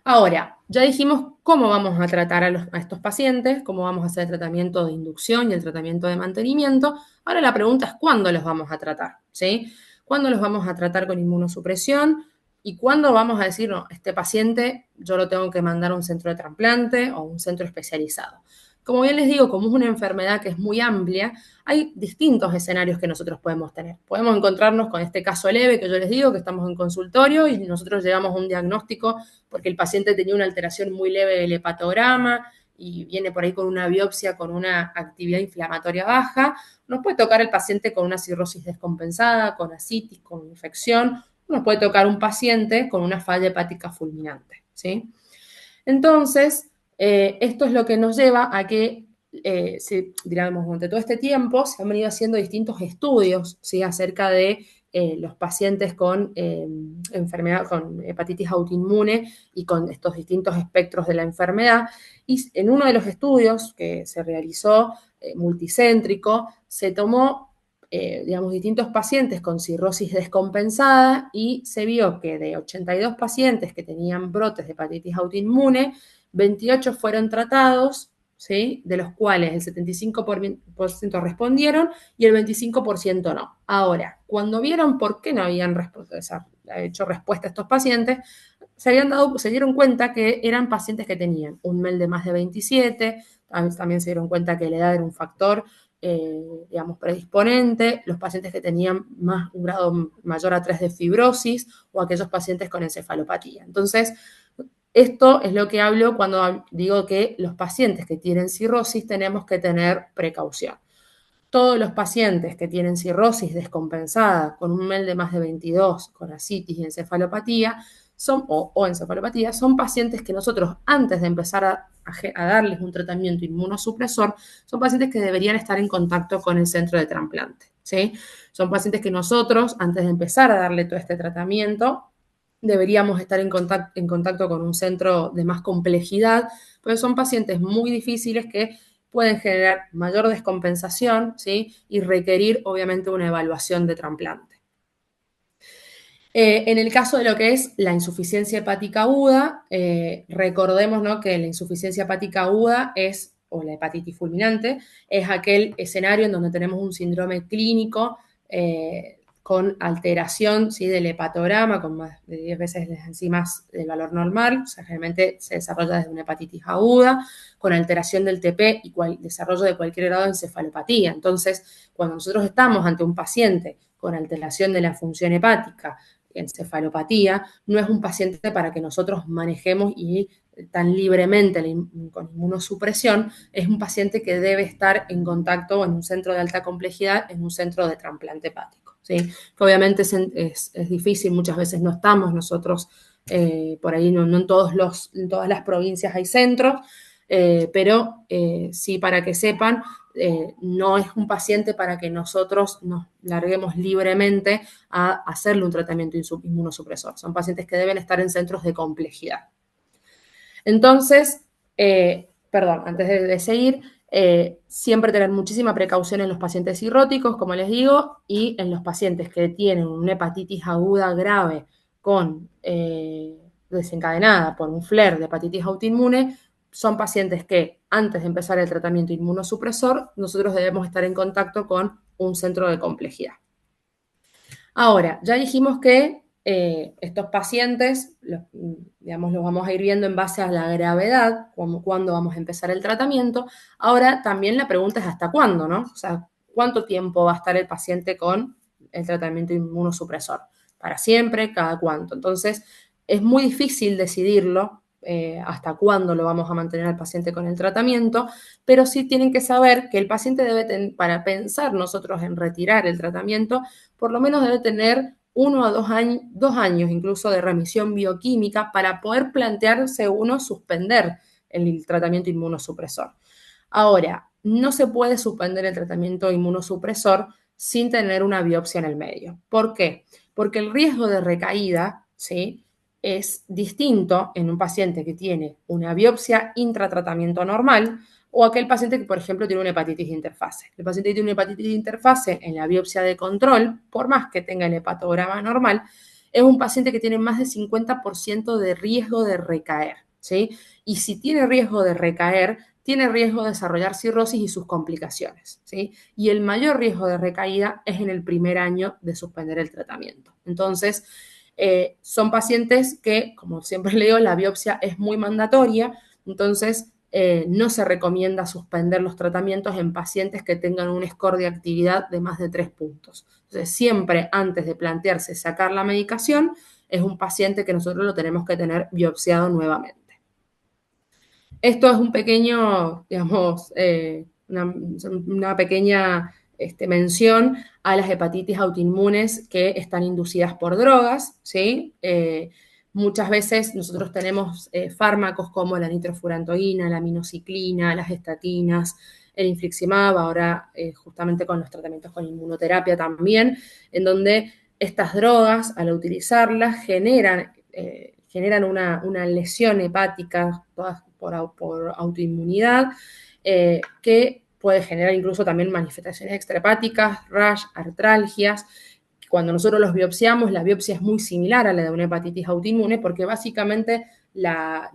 Ahora, ya dijimos cómo vamos a tratar a estos pacientes, cómo vamos a hacer el tratamiento de inducción y el tratamiento de mantenimiento. Ahora la pregunta es cuándo los vamos a tratar, ¿sí? ¿Cuándo los vamos a tratar con inmunosupresión? ¿Y cuándo vamos a decir, no, este paciente yo lo tengo que mandar a un centro de trasplante o un centro especializado? Como bien les digo, como es una enfermedad que es muy amplia, hay distintos escenarios que nosotros podemos tener. Podemos encontrarnos con este caso leve que yo les digo, que estamos en consultorio y nosotros llegamos a un diagnóstico porque el paciente tenía una alteración muy leve del hepatograma y viene por ahí con una biopsia con una actividad inflamatoria baja. Nos puede tocar el paciente con una cirrosis descompensada, con ascitis, con infección. Nos puede tocar un paciente con una falla hepática fulminante, ¿sí? Entonces, esto es lo que nos lleva a que, digamos, durante todo este tiempo se han venido haciendo distintos estudios, ¿sí? Acerca de los pacientes con enfermedad, con hepatitis autoinmune y con estos distintos espectros de la enfermedad. Y en uno de los estudios que se realizó multicéntrico, se tomó digamos, distintos pacientes con cirrosis descompensada y se vio que de 82 pacientes que tenían brotes de hepatitis autoinmune, 28 fueron tratados, ¿sí? De los cuales el 75% respondieron y el 25% no. Ahora, cuando vieron por qué no habían hecho respuesta a estos pacientes, se dieron cuenta que eran pacientes que tenían un MEL de más de 27, también se dieron cuenta que la edad era un factor digamos, predisponente, los pacientes que tenían un grado mayor a 3 de fibrosis o aquellos pacientes con encefalopatía. Entonces, esto es lo que hablo cuando digo que los pacientes que tienen cirrosis tenemos que tener precaución. Todos los pacientes que tienen cirrosis descompensada con un MEL de más de 22, con ascitis y encefalopatía, o encefalopatía, son pacientes que nosotros, antes de empezar a darles un tratamiento inmunosupresor, son pacientes que deberían estar en contacto con el centro de trasplante, ¿sí? Son pacientes que nosotros, antes de empezar a darle todo este tratamiento, deberíamos estar en contacto con un centro de más complejidad, porque son pacientes muy difíciles que pueden generar mayor descompensación, ¿sí? Y requerir, obviamente, una evaluación de trasplante. En el caso de lo que es la insuficiencia hepática aguda, recordemos, ¿no?, que la insuficiencia hepática aguda o la hepatitis fulminante, es aquel escenario en donde tenemos un síndrome clínico con alteración, ¿sí?, del hepatograma, con más de 10 veces las enzimas del valor normal, o sea, generalmente se desarrolla desde una hepatitis aguda, con alteración del TP y desarrollo de cualquier grado de encefalopatía. Entonces, cuando nosotros estamos ante un paciente con alteración de la función hepática, encefalopatía, no es un paciente para que nosotros manejemos y tan libremente con inmunosupresión, es un paciente que debe estar en contacto en un centro de alta complejidad, en un centro de trasplante hepático, ¿sí? Que obviamente es difícil, muchas veces no estamos nosotros, por ahí no en todas las provincias hay centros, pero sí, para que sepan, no es un paciente para que nosotros nos larguemos libremente a hacerle un tratamiento inmunosupresor. Son pacientes que deben estar en centros de complejidad. Entonces, antes de seguir, siempre tener muchísima precaución en los pacientes cirróticos, como les digo, y en los pacientes que tienen una hepatitis aguda grave desencadenada por un flare de hepatitis autoinmune, son pacientes que antes de empezar el tratamiento inmunosupresor, nosotros debemos estar en contacto con un centro de complejidad. Ahora, ya dijimos que estos pacientes, los vamos a ir viendo en base a la gravedad, cuándo vamos a empezar el tratamiento. Ahora, también la pregunta es ¿hasta cuándo, no? O sea, ¿cuánto tiempo va a estar el paciente con el tratamiento inmunosupresor? ¿Para siempre? ¿Cada cuánto? Entonces, es muy difícil decidirlo hasta cuándo lo vamos a mantener al paciente con el tratamiento, pero sí tienen que saber que el paciente debe, para pensar nosotros en retirar el tratamiento, por lo menos debe tener 1 a 2 años incluso de remisión bioquímica para poder plantearse uno suspender el tratamiento inmunosupresor. Ahora, no se puede suspender el tratamiento inmunosupresor sin tener una biopsia en el medio. ¿Por qué? Porque el riesgo de recaída, ¿sí?, es distinto en un paciente que tiene una biopsia intratratamiento normal o aquel paciente que, por ejemplo, tiene una hepatitis de interfase. El paciente que tiene una hepatitis de interfase en la biopsia de control, por más que tenga el hepatograma normal, es un paciente que tiene más de 50% de riesgo de recaer, ¿sí? Y si tiene riesgo de recaer, tiene riesgo de desarrollar cirrosis y sus complicaciones, ¿sí? Y el mayor riesgo de recaída es en el primer año de suspender el tratamiento. Entonces, son pacientes que, como siempre le digo, la biopsia es muy mandatoria, entonces no se recomienda suspender los tratamientos en pacientes que tengan un score de actividad de más de 3 puntos. Entonces, siempre antes de plantearse sacar la medicación, es un paciente que nosotros lo tenemos que tener biopsiado nuevamente. Esto es un pequeño, digamos, una pequeña mención a las hepatitis autoinmunes que están inducidas por drogas, ¿sí? Muchas veces nosotros tenemos fármacos como la nitrofurantoína, la aminociclina, las estatinas, el infliximab, ahora justamente con los tratamientos con inmunoterapia también, en donde estas drogas, al utilizarlas, generan una lesión hepática, todas por autoinmunidad, que puede generar incluso también manifestaciones extrahepáticas, rash, artralgias. Cuando nosotros los biopsiamos, la biopsia es muy similar a la de una hepatitis autoinmune porque básicamente la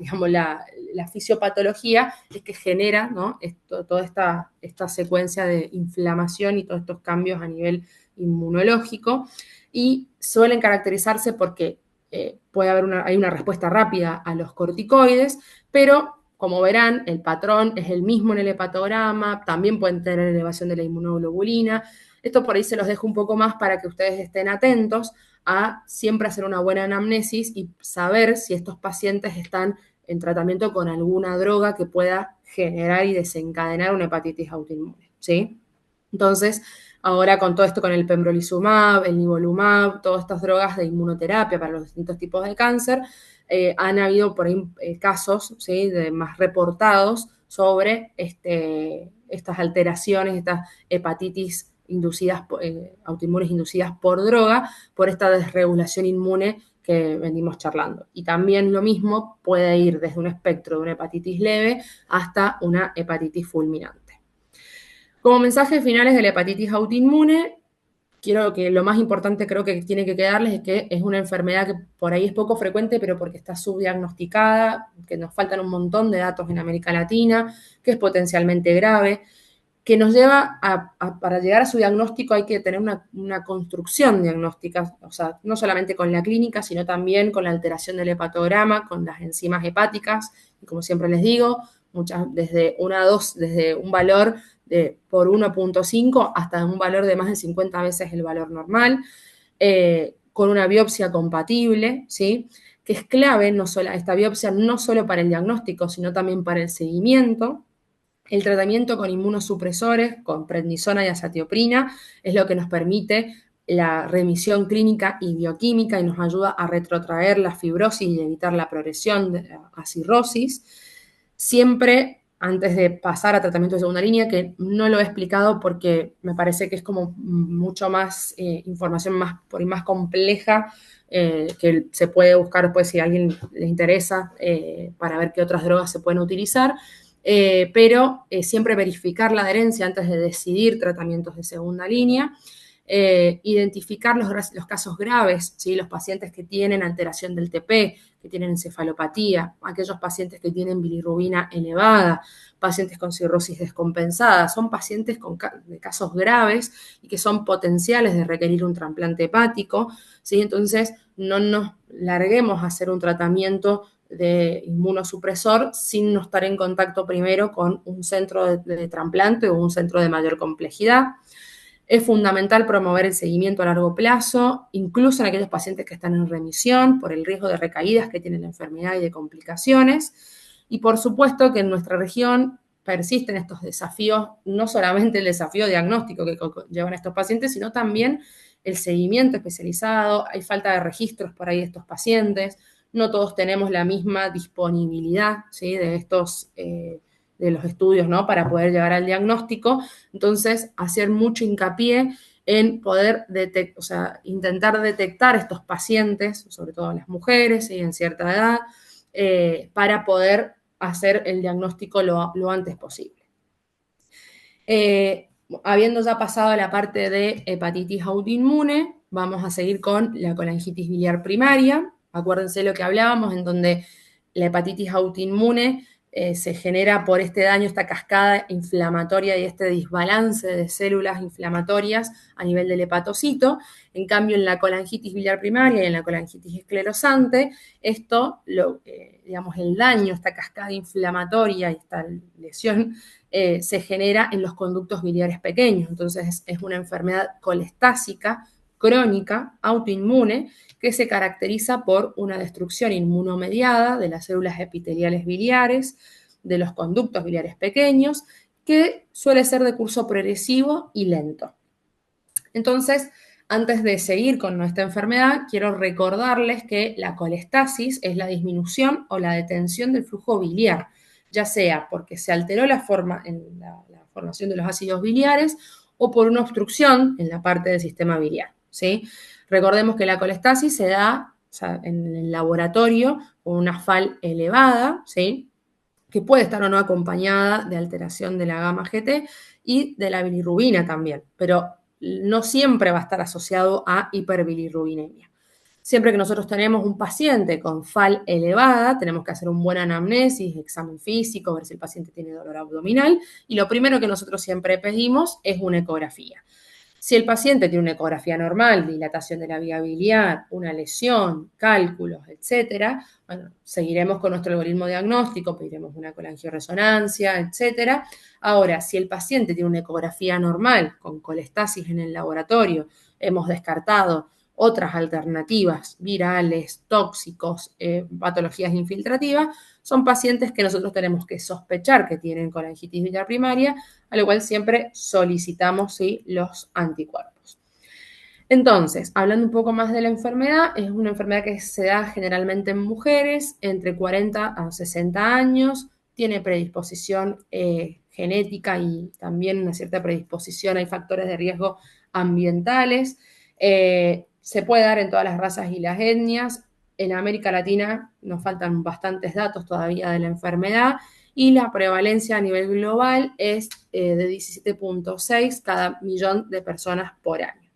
fisiopatología es que genera, ¿no?, toda esta secuencia de inflamación y todos estos cambios a nivel inmunológico, y suelen caracterizarse porque hay una respuesta rápida a los corticoides, pero como verán, el patrón es el mismo en el hepatograma, también pueden tener elevación de la inmunoglobulina. Esto por ahí se los dejo un poco más para que ustedes estén atentos a siempre hacer una buena anamnesis y saber si estos pacientes están en tratamiento con alguna droga que pueda generar y desencadenar una hepatitis autoinmune, ¿sí? Entonces, ahora con todo esto, con el pembrolizumab, el nivolumab, todas estas drogas de inmunoterapia para los distintos tipos de cáncer, han habido por ahí casos, ¿sí?, más reportados sobre estas alteraciones, estas hepatitis inducidas, autoinmunes inducidas por droga, por esta desregulación inmune que venimos charlando. Y también lo mismo puede ir desde un espectro de una hepatitis leve hasta una hepatitis fulminante. Como mensajes finales de la hepatitis autoinmune, quiero que lo más importante creo que tiene que quedarles es que es una enfermedad que por ahí es poco frecuente, pero porque está subdiagnosticada, que nos faltan un montón de datos en América Latina, que es potencialmente grave, que nos lleva para llegar a su diagnóstico hay que tener una construcción diagnóstica, o sea, no solamente con la clínica, sino también con la alteración del hepatograma, con las enzimas hepáticas, y como siempre les digo, desde un valor por 1.5 hasta un valor de más de 50 veces el valor normal, con una biopsia compatible, ¿sí?, que es clave esta biopsia no solo para el diagnóstico, sino también para el seguimiento. El tratamiento con inmunosupresores, con prednisona y azatioprina, es lo que nos permite la remisión clínica y bioquímica y nos ayuda a retrotraer la fibrosis y evitar la progresión a cirrosis. Siempre antes de pasar a tratamiento de segunda línea, que no lo he explicado porque me parece que es como mucho más información más compleja, que se puede buscar después si a alguien le interesa para ver qué otras drogas se pueden utilizar. Pero siempre verificar la adherencia antes de decidir tratamientos de segunda línea, identificar los casos graves, ¿sí?, los pacientes que tienen alteración del TP, que tienen encefalopatía, aquellos pacientes que tienen bilirrubina elevada, pacientes con cirrosis descompensada, son pacientes de casos graves y que son potenciales de requerir un trasplante hepático, ¿sí? Entonces, no nos larguemos a hacer un tratamiento de inmunosupresor sin no estar en contacto primero con un centro de trasplante o un centro de mayor complejidad. Es fundamental promover el seguimiento a largo plazo, incluso en aquellos pacientes que están en remisión por el riesgo de recaídas que tienen la enfermedad y de complicaciones. Y por supuesto que en nuestra región persisten estos desafíos, no solamente el desafío diagnóstico que llevan estos pacientes, sino también el seguimiento especializado. Hay falta de registros por ahí de estos pacientes. No todos tenemos la misma disponibilidad, ¿sí?, de los estudios, ¿no?, para poder llegar al diagnóstico. Entonces, hacer mucho hincapié en poder intentar detectar estos pacientes, sobre todo las mujeres y en cierta edad, para poder hacer el diagnóstico lo antes posible. Habiendo ya pasado a la parte de hepatitis autoinmune, vamos a seguir con la colangitis biliar primaria. Acuérdense lo que hablábamos, en donde la hepatitis autoinmune se genera por este daño, esta cascada inflamatoria y este desbalance de células inflamatorias a nivel del hepatocito. En cambio, en la colangitis biliar primaria y en la colangitis esclerosante, esto, digamos, el daño, esta cascada inflamatoria y esta lesión se genera en los conductos biliares pequeños. Entonces, es una enfermedad colestásica, crónica, autoinmune, que se caracteriza por una destrucción inmunomediada de las células epiteliales biliares, de los conductos biliares pequeños, que suele ser de curso progresivo y lento. Entonces, antes de seguir con nuestra enfermedad, quiero recordarles que la colestasis es la disminución o la detención del flujo biliar, ya sea porque se alteró la formación de los ácidos biliares o por una obstrucción en la parte del sistema biliar, ¿sí? Recordemos que la colestasis se da, o sea, en el laboratorio con una FAL elevada, ¿sí?, que puede estar o no acompañada de alteración de la gamma GT y de la bilirrubina también, pero no siempre va a estar asociado a hiperbilirrubinemia. Siempre que nosotros tenemos un paciente con FAL elevada, tenemos que hacer un buen anamnesis, examen físico, ver si el paciente tiene dolor abdominal, y lo primero que nosotros siempre pedimos es una ecografía. Si el paciente tiene una ecografía normal, dilatación de la vía biliar, una lesión, cálculos, etcétera, bueno, seguiremos con nuestro algoritmo diagnóstico, pediremos una colangiorresonancia, etcétera. Ahora, si el paciente tiene una ecografía normal con colestasis en el laboratorio, hemos descartado otras alternativas virales, tóxicos, patologías infiltrativas, son pacientes que nosotros tenemos que sospechar que tienen colangitis biliar primaria, a lo cual siempre solicitamos, ¿sí?, los anticuerpos. Entonces, hablando un poco más de la enfermedad, es una enfermedad que se da generalmente en mujeres entre 40 a 60 años, tiene predisposición genética y también una cierta predisposición, hay factores de riesgo ambientales, se puede dar en todas las razas y las etnias. En América Latina nos faltan bastantes datos todavía de la enfermedad y la prevalencia a nivel global es de 17.6 cada millón de personas por año.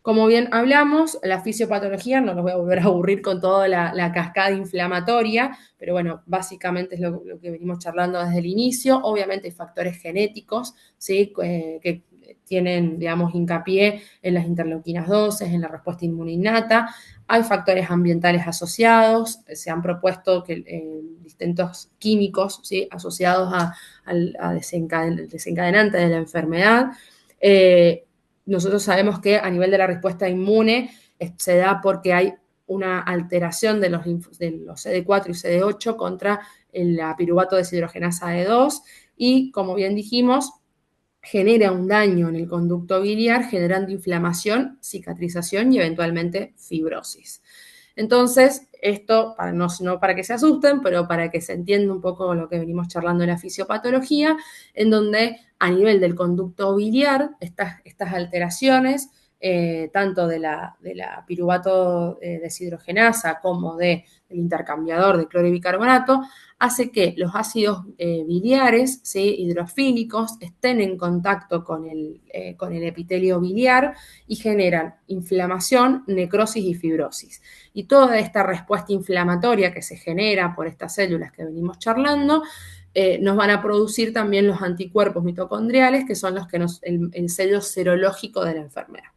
Como bien hablamos, la fisiopatología, no los voy a volver a aburrir con toda la cascada inflamatoria, pero bueno, básicamente es lo que venimos charlando desde el inicio. Obviamente hay factores genéticos, ¿sí?, que tienen, digamos, hincapié en las interleuquinas 12, en la respuesta inmune innata. Hay factores ambientales asociados, se han propuesto que distintos químicos, ¿sí?, asociados al desencadenante de la enfermedad. Nosotros sabemos que a nivel de la respuesta inmune se da porque hay una alteración de los CD4 y CD8 contra la piruvato deshidrogenasa E2 y, como bien dijimos, genera un daño en el conducto biliar, generando inflamación, cicatrización y eventualmente fibrosis. Entonces, esto, no para que se asusten, pero para que se entienda un poco lo que venimos charlando de la fisiopatología, en donde a nivel del conducto biliar, estas alteraciones, tanto de la piruvato deshidrogenasa como del intercambiador de cloro y bicarbonato, hace que los ácidos biliares, ¿sí?, hidrofílicos, estén en contacto con el epitelio biliar y generan inflamación, necrosis y fibrosis. Y toda esta respuesta inflamatoria que se genera por estas células que venimos charlando, nos van a producir también los anticuerpos mitocondriales, que son los que el sello serológico de la enfermedad.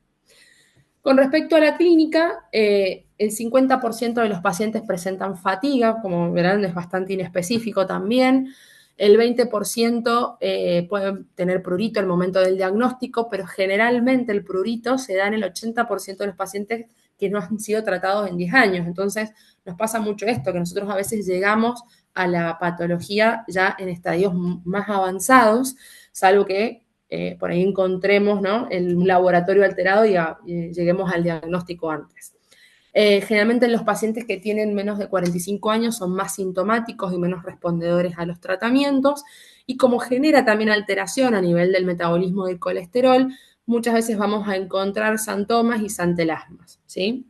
Con respecto a la clínica, el 50% de los pacientes presentan fatiga, como verán es bastante inespecífico también. El 20% pueden tener prurito al momento del diagnóstico, pero generalmente el prurito se da en el 80% de los pacientes que no han sido tratados en 10 años. Entonces, nos pasa mucho esto, que nosotros a veces llegamos a la patología ya en estadios más avanzados, salvo que por ahí encontremos, ¿no?, un laboratorio alterado y lleguemos al diagnóstico antes. Generalmente los pacientes que tienen menos de 45 años son más sintomáticos y menos respondedores a los tratamientos, y como genera también alteración a nivel del metabolismo del colesterol, muchas veces vamos a encontrar santomas y santelasmas, ¿sí?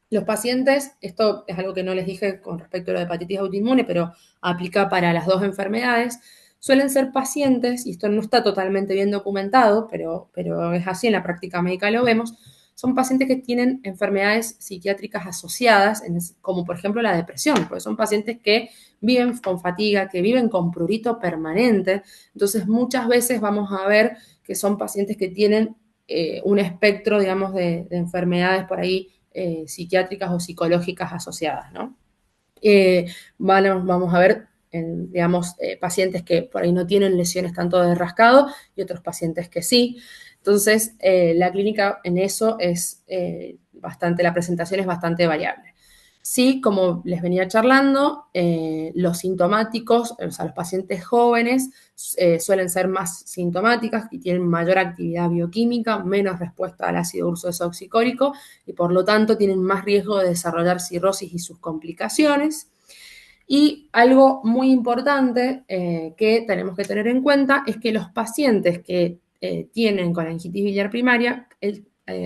Los pacientes, esto es algo que no les dije con respecto a la hepatitis autoinmune, pero aplica para las dos enfermedades, suelen ser pacientes, y esto no está totalmente bien documentado, pero es así, en la práctica médica lo vemos, son pacientes que tienen enfermedades psiquiátricas asociadas, como por ejemplo la depresión, porque son pacientes que viven con fatiga, que viven con prurito permanente. Entonces, muchas veces vamos a ver que son pacientes que tienen un espectro, digamos, de enfermedades por ahí psiquiátricas o psicológicas asociadas, ¿no? Vamos a ver, digamos, pacientes que por ahí no tienen lesiones tanto de rascado y otros pacientes que sí. Entonces, la clínica en eso es la presentación es bastante variable. Sí, como les venía charlando, los sintomáticos, o sea, los pacientes jóvenes suelen ser más sintomáticas y tienen mayor actividad bioquímica, menos respuesta al ácido urso desoxicólico y por lo tanto tienen más riesgo de desarrollar cirrosis y sus complicaciones. Y algo muy importante que tenemos que tener en cuenta es que los pacientes que tienen colangitis biliar primaria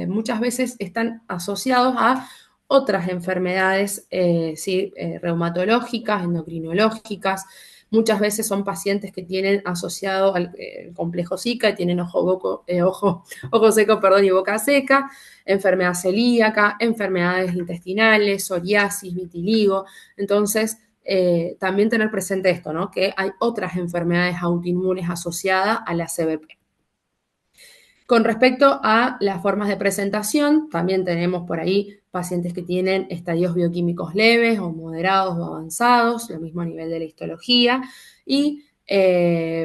muchas veces están asociados a otras enfermedades reumatológicas, endocrinológicas. Muchas veces son pacientes que tienen asociado al complejo Zika, tienen ojo seco, perdón, y boca seca, enfermedad celíaca, enfermedades intestinales, psoriasis, vitiligo. Entonces, también tener presente esto, ¿no? Que hay otras enfermedades autoinmunes asociadas a la CBP. Con respecto a las formas de presentación, también tenemos por ahí pacientes que tienen estadios bioquímicos leves o moderados o avanzados, lo mismo a nivel de la histología, y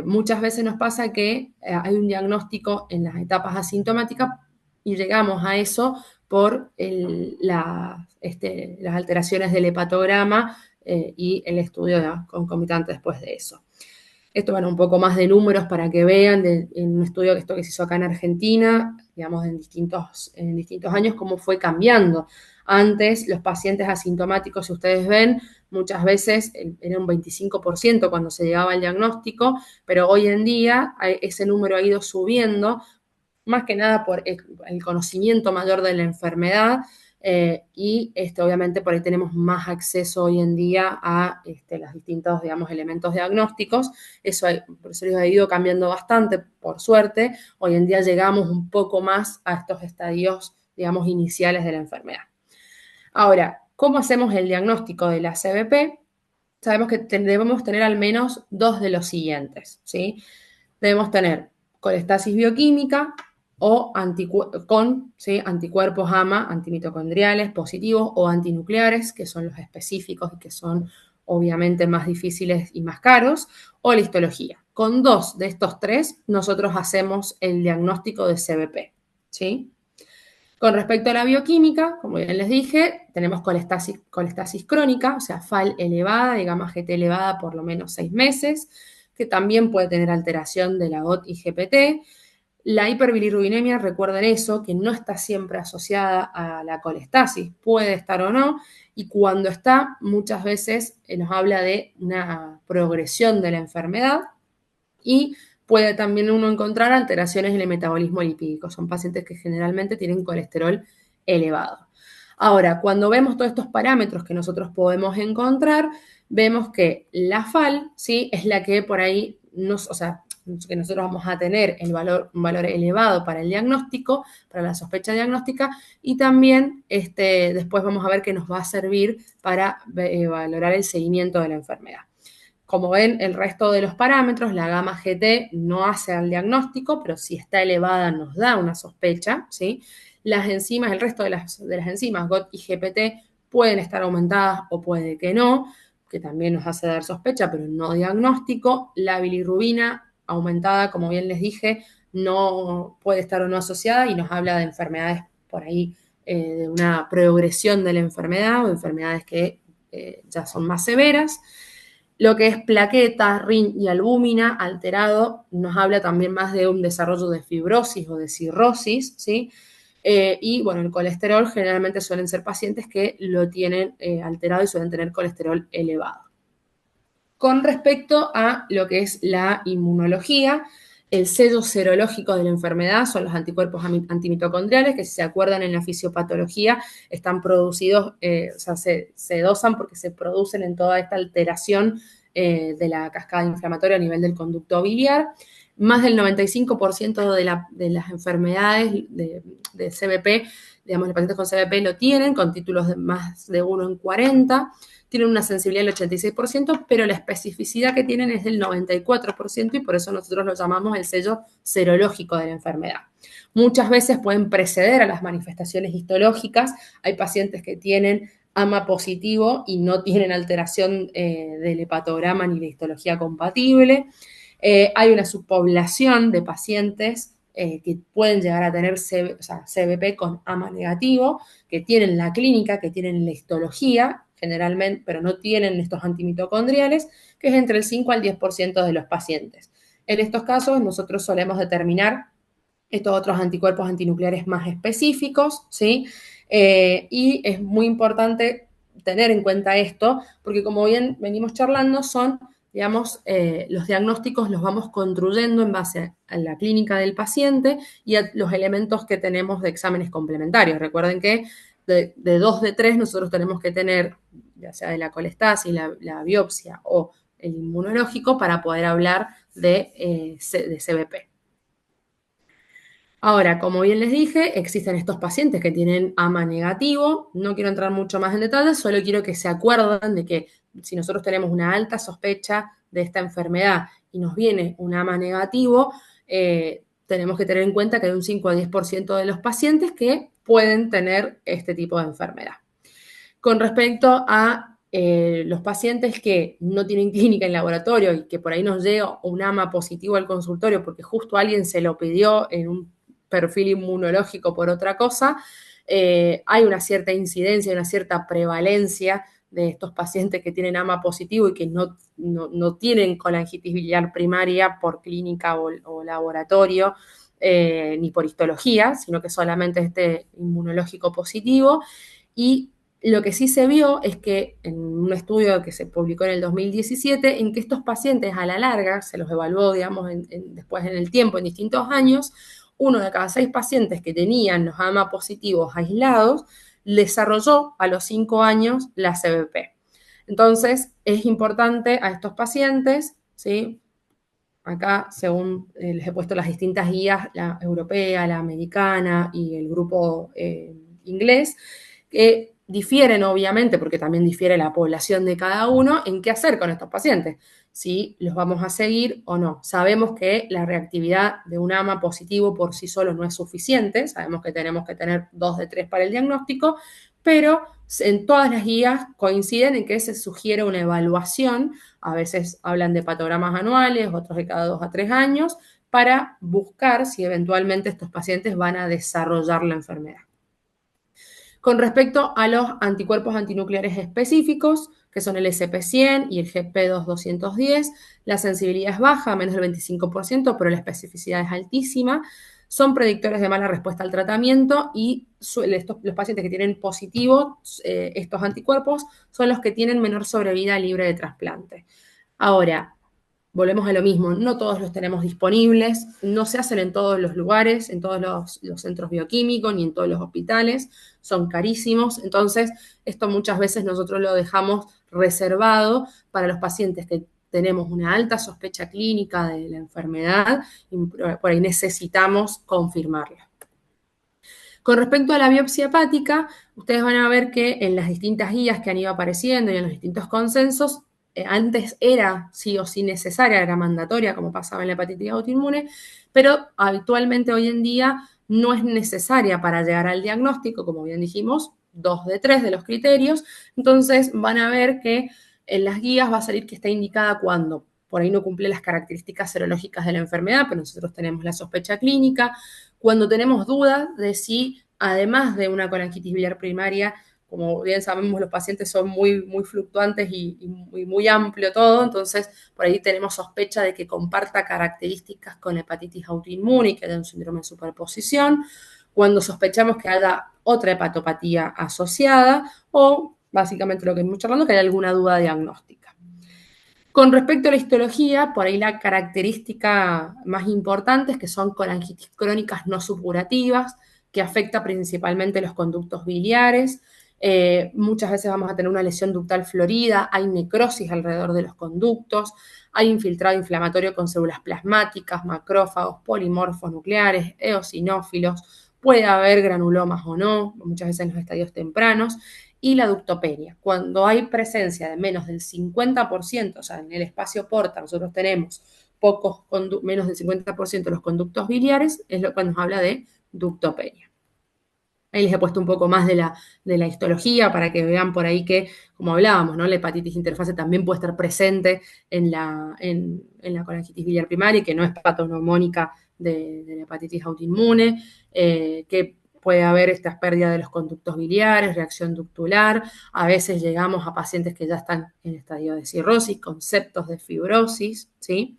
muchas veces nos pasa que hay un diagnóstico en las etapas asintomáticas y llegamos a eso por las alteraciones del hepatograma y el estudio concomitante después de eso. Esto, bueno, un poco más de números para que vean en un estudio que se hizo acá en Argentina, digamos, en distintos años, cómo fue cambiando. Antes, los pacientes asintomáticos, si ustedes ven, muchas veces era un 25% cuando se llegaba al diagnóstico, pero hoy en día ese número ha ido subiendo, más que nada por el conocimiento mayor de la enfermedad, y obviamente por ahí tenemos más acceso hoy en día a los distintos, digamos, elementos diagnósticos. Por eso ha ido cambiando bastante, por suerte. Hoy en día llegamos un poco más a estos estadios, digamos, iniciales de la enfermedad. Ahora, ¿cómo hacemos el diagnóstico de la CBP? Sabemos que debemos tener al menos dos de los siguientes, ¿sí? Debemos tener colestasis bioquímica o anticuerpos AMA, antimitocondriales positivos o antinucleares, que son los específicos y que son obviamente más difíciles y más caros, o la histología. Con dos de estos tres, nosotros hacemos el diagnóstico de CBP, ¿sí? Con respecto a la bioquímica, como ya les dije, tenemos colestasis crónica, o sea, FAL elevada y gamma GT elevada por lo menos 6 meses, que también puede tener alteración de la GOT y GPT. La hiperbilirrubinemia, recuerden eso, que no está siempre asociada a la colestasis, puede estar o no, y cuando está, muchas veces nos habla de una progresión de la enfermedad y puede también uno encontrar alteraciones en el metabolismo lipídico. Son pacientes que generalmente tienen colesterol elevado. Ahora, cuando vemos todos estos parámetros que nosotros podemos encontrar, vemos que la FAL, ¿sí? Es la que por ahí que nosotros vamos a tener un valor elevado para el diagnóstico, para la sospecha diagnóstica, y también después vamos a ver que nos va a servir para valorar el seguimiento de la enfermedad. Como ven, el resto de los parámetros, la gamma GT no hace al diagnóstico, pero si está elevada nos da una sospecha, ¿sí? Las enzimas, el resto de las enzimas, GOT y GPT, pueden estar aumentadas o puede que no, que también nos hace dar sospecha, pero no diagnóstico. La bilirrubina aumentada, como bien les dije, no puede estar o no asociada y nos habla de enfermedades por ahí, de una progresión de la enfermedad o enfermedades que ya son más severas. Lo que es plaqueta, rin y albúmina alterado nos habla también más de un desarrollo de fibrosis o de cirrosis, ¿sí? Y bueno, el colesterol generalmente suelen ser pacientes que lo tienen alterado y suelen tener colesterol elevado. Con respecto a lo que es la inmunología, el sello serológico de la enfermedad son los anticuerpos antimitocondriales, que si se acuerdan en la fisiopatología están producidos, se dosan porque se producen en toda esta alteración de la cascada inflamatoria a nivel del conducto biliar. más del 95% de las enfermedades de CBP, digamos, los pacientes con CBP lo tienen, con títulos de más de 1 en 40, tienen una sensibilidad del 86%, pero la especificidad que tienen es del 94% y por eso nosotros lo llamamos el sello serológico de la enfermedad. Muchas veces pueden preceder a las manifestaciones histológicas. Hay pacientes que tienen AMA positivo y no tienen alteración del hepatograma ni de histología compatible. Hay una subpoblación de pacientes que pueden llegar a tener CBP con AMA negativo, que tienen la clínica, que tienen la histología, generalmente, pero no tienen estos antimitocondriales, que es entre el 5 al 10% de los pacientes. En estos casos, nosotros solemos determinar estos otros anticuerpos antinucleares más específicos, ¿sí? Y es muy importante tener en cuenta esto, porque como bien venimos charlando, son, digamos, los diagnósticos los vamos construyendo en base a la clínica del paciente y a los elementos que tenemos de exámenes complementarios. Recuerden que de 2 de 3 nosotros tenemos que tener, ya sea de la colestasis, la biopsia o el inmunológico, para poder hablar de CBP. Ahora, como bien les dije, existen estos pacientes que tienen AMA negativo. No quiero entrar mucho más en detalle, solo quiero que se acuerden de que si nosotros tenemos una alta sospecha de esta enfermedad y nos viene un AMA negativo, tenemos que tener en cuenta que hay un 5 a 10% de los pacientes que pueden tener este tipo de enfermedad. Con respecto a los pacientes que no tienen clínica en laboratorio y que por ahí nos llega un AMA positivo al consultorio porque justo alguien se lo pidió en un perfil inmunológico por otra cosa, hay una cierta incidencia, una cierta prevalencia de estos pacientes que tienen AMA positivo y que no tienen colangitis biliar primaria por clínica o laboratorio, ni por histología, sino que solamente este inmunológico positivo. Y lo que sí se vio es que en un estudio que se publicó en el 2017, en que estos pacientes a la larga, se los evaluó, digamos, después en el tiempo, en distintos años, 1 de cada 6 pacientes que tenían los AMA positivos aislados desarrolló a los 5 años la CBP. Entonces, es importante a estos pacientes, ¿sí? Acá, según les he puesto las distintas guías, la europea, la americana y el grupo inglés, que difieren obviamente, porque también difiere la población de cada uno, en qué hacer con estos pacientes, si los vamos a seguir o no. Sabemos que la reactividad de un AMA positivo por sí solo no es suficiente, sabemos que tenemos que tener 2 de 3 para el diagnóstico, pero en todas las guías coinciden en que se sugiere una evaluación, a veces hablan de patogramas anuales, otros de cada 2 a 3 años, para buscar si eventualmente estos pacientes van a desarrollar la enfermedad. Con respecto a los anticuerpos antinucleares específicos, que son el SP100 y el GP2-210, la sensibilidad es baja, menos del 25%, pero la especificidad es altísima. Son predictores de mala respuesta al tratamiento y los pacientes que tienen positivos estos anticuerpos son los que tienen menor sobrevida libre de trasplante. Ahora, volvemos a lo mismo, no todos los tenemos disponibles, no se hacen en todos los lugares, en todos los centros bioquímicos, ni en todos los hospitales, son carísimos, entonces esto muchas veces nosotros lo dejamos reservado para los pacientes que tenemos una alta sospecha clínica de la enfermedad y por ahí necesitamos confirmarla. Con respecto a la biopsia hepática, ustedes van a ver que en las distintas guías que han ido apareciendo y en los distintos consensos, antes era sí o sí necesaria, era mandatoria, como pasaba en la hepatitis autoinmune, pero habitualmente hoy en día no es necesaria para llegar al diagnóstico, como bien dijimos, 2 de 3 de los criterios. Entonces van a ver que en las guías va a salir que está indicada cuando por ahí no cumple las características serológicas de la enfermedad, pero nosotros tenemos la sospecha clínica, cuando tenemos dudas de si, además de una colangitis biliar primaria, como bien sabemos, los pacientes son muy, muy fluctuantes y muy amplio todo, entonces por ahí tenemos sospecha de que comparta características con hepatitis autoinmune y que haya un síndrome de superposición, cuando sospechamos que haya otra hepatopatía asociada o, básicamente lo que hemos charlando, que haya alguna duda diagnóstica. Con respecto a la histología, por ahí la característica más importante es que son colangitis crónicas no supurativas, que afecta principalmente los conductos biliares, Muchas veces vamos a tener una lesión ductal florida, hay necrosis alrededor de los conductos, hay infiltrado inflamatorio con células plasmáticas, macrófagos, polimorfos nucleares, eosinófilos, puede haber granulomas o no, muchas veces en los estadios tempranos, y la ductopenia. Cuando hay presencia de menos del 50%, o sea, en el espacio porta nosotros tenemos menos del 50% de los conductos biliares, es lo que nos habla de ductopenia. Ahí les he puesto un poco más de la histología para que vean por ahí que, como hablábamos, ¿no? La hepatitis interfase también puede estar presente en la colangitis biliar primaria, que no es patoneumónica de la hepatitis autoinmune, que puede haber estas pérdidas de los conductos biliares, reacción ductular. A veces llegamos a pacientes que ya están en estadio de cirrosis, con septos de fibrosis, ¿sí?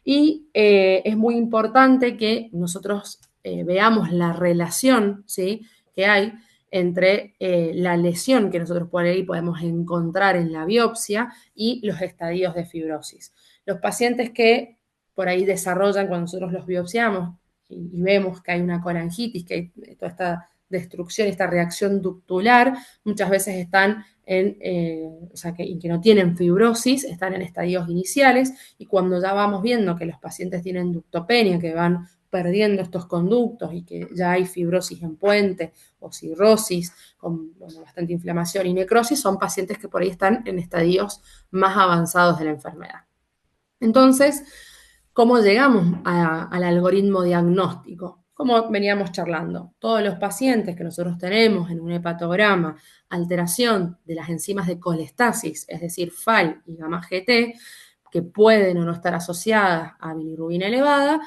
Y es muy importante que nosotros veamos la relación, ¿sí?, que hay entre la lesión que nosotros por ahí podemos encontrar en la biopsia y los estadios de fibrosis. Los pacientes que por ahí desarrollan cuando nosotros los biopsiamos y vemos que hay una colangitis, que hay toda esta destrucción, esta reacción ductular, muchas veces están o sea, que no tienen fibrosis, están en estadios iniciales, y cuando ya vamos viendo que los pacientes tienen ductopenia, que van perdiendo estos conductos y que ya hay fibrosis en puente o cirrosis con bastante inflamación y necrosis, son pacientes que por ahí están en estadios más avanzados de la enfermedad. Entonces, ¿cómo llegamos al algoritmo diagnóstico? Como veníamos charlando, todos los pacientes que nosotros tenemos en un hepatograma, alteración de las enzimas de colestasis, es decir, FAL y gamma GT, que pueden o no estar asociadas a bilirrubina elevada,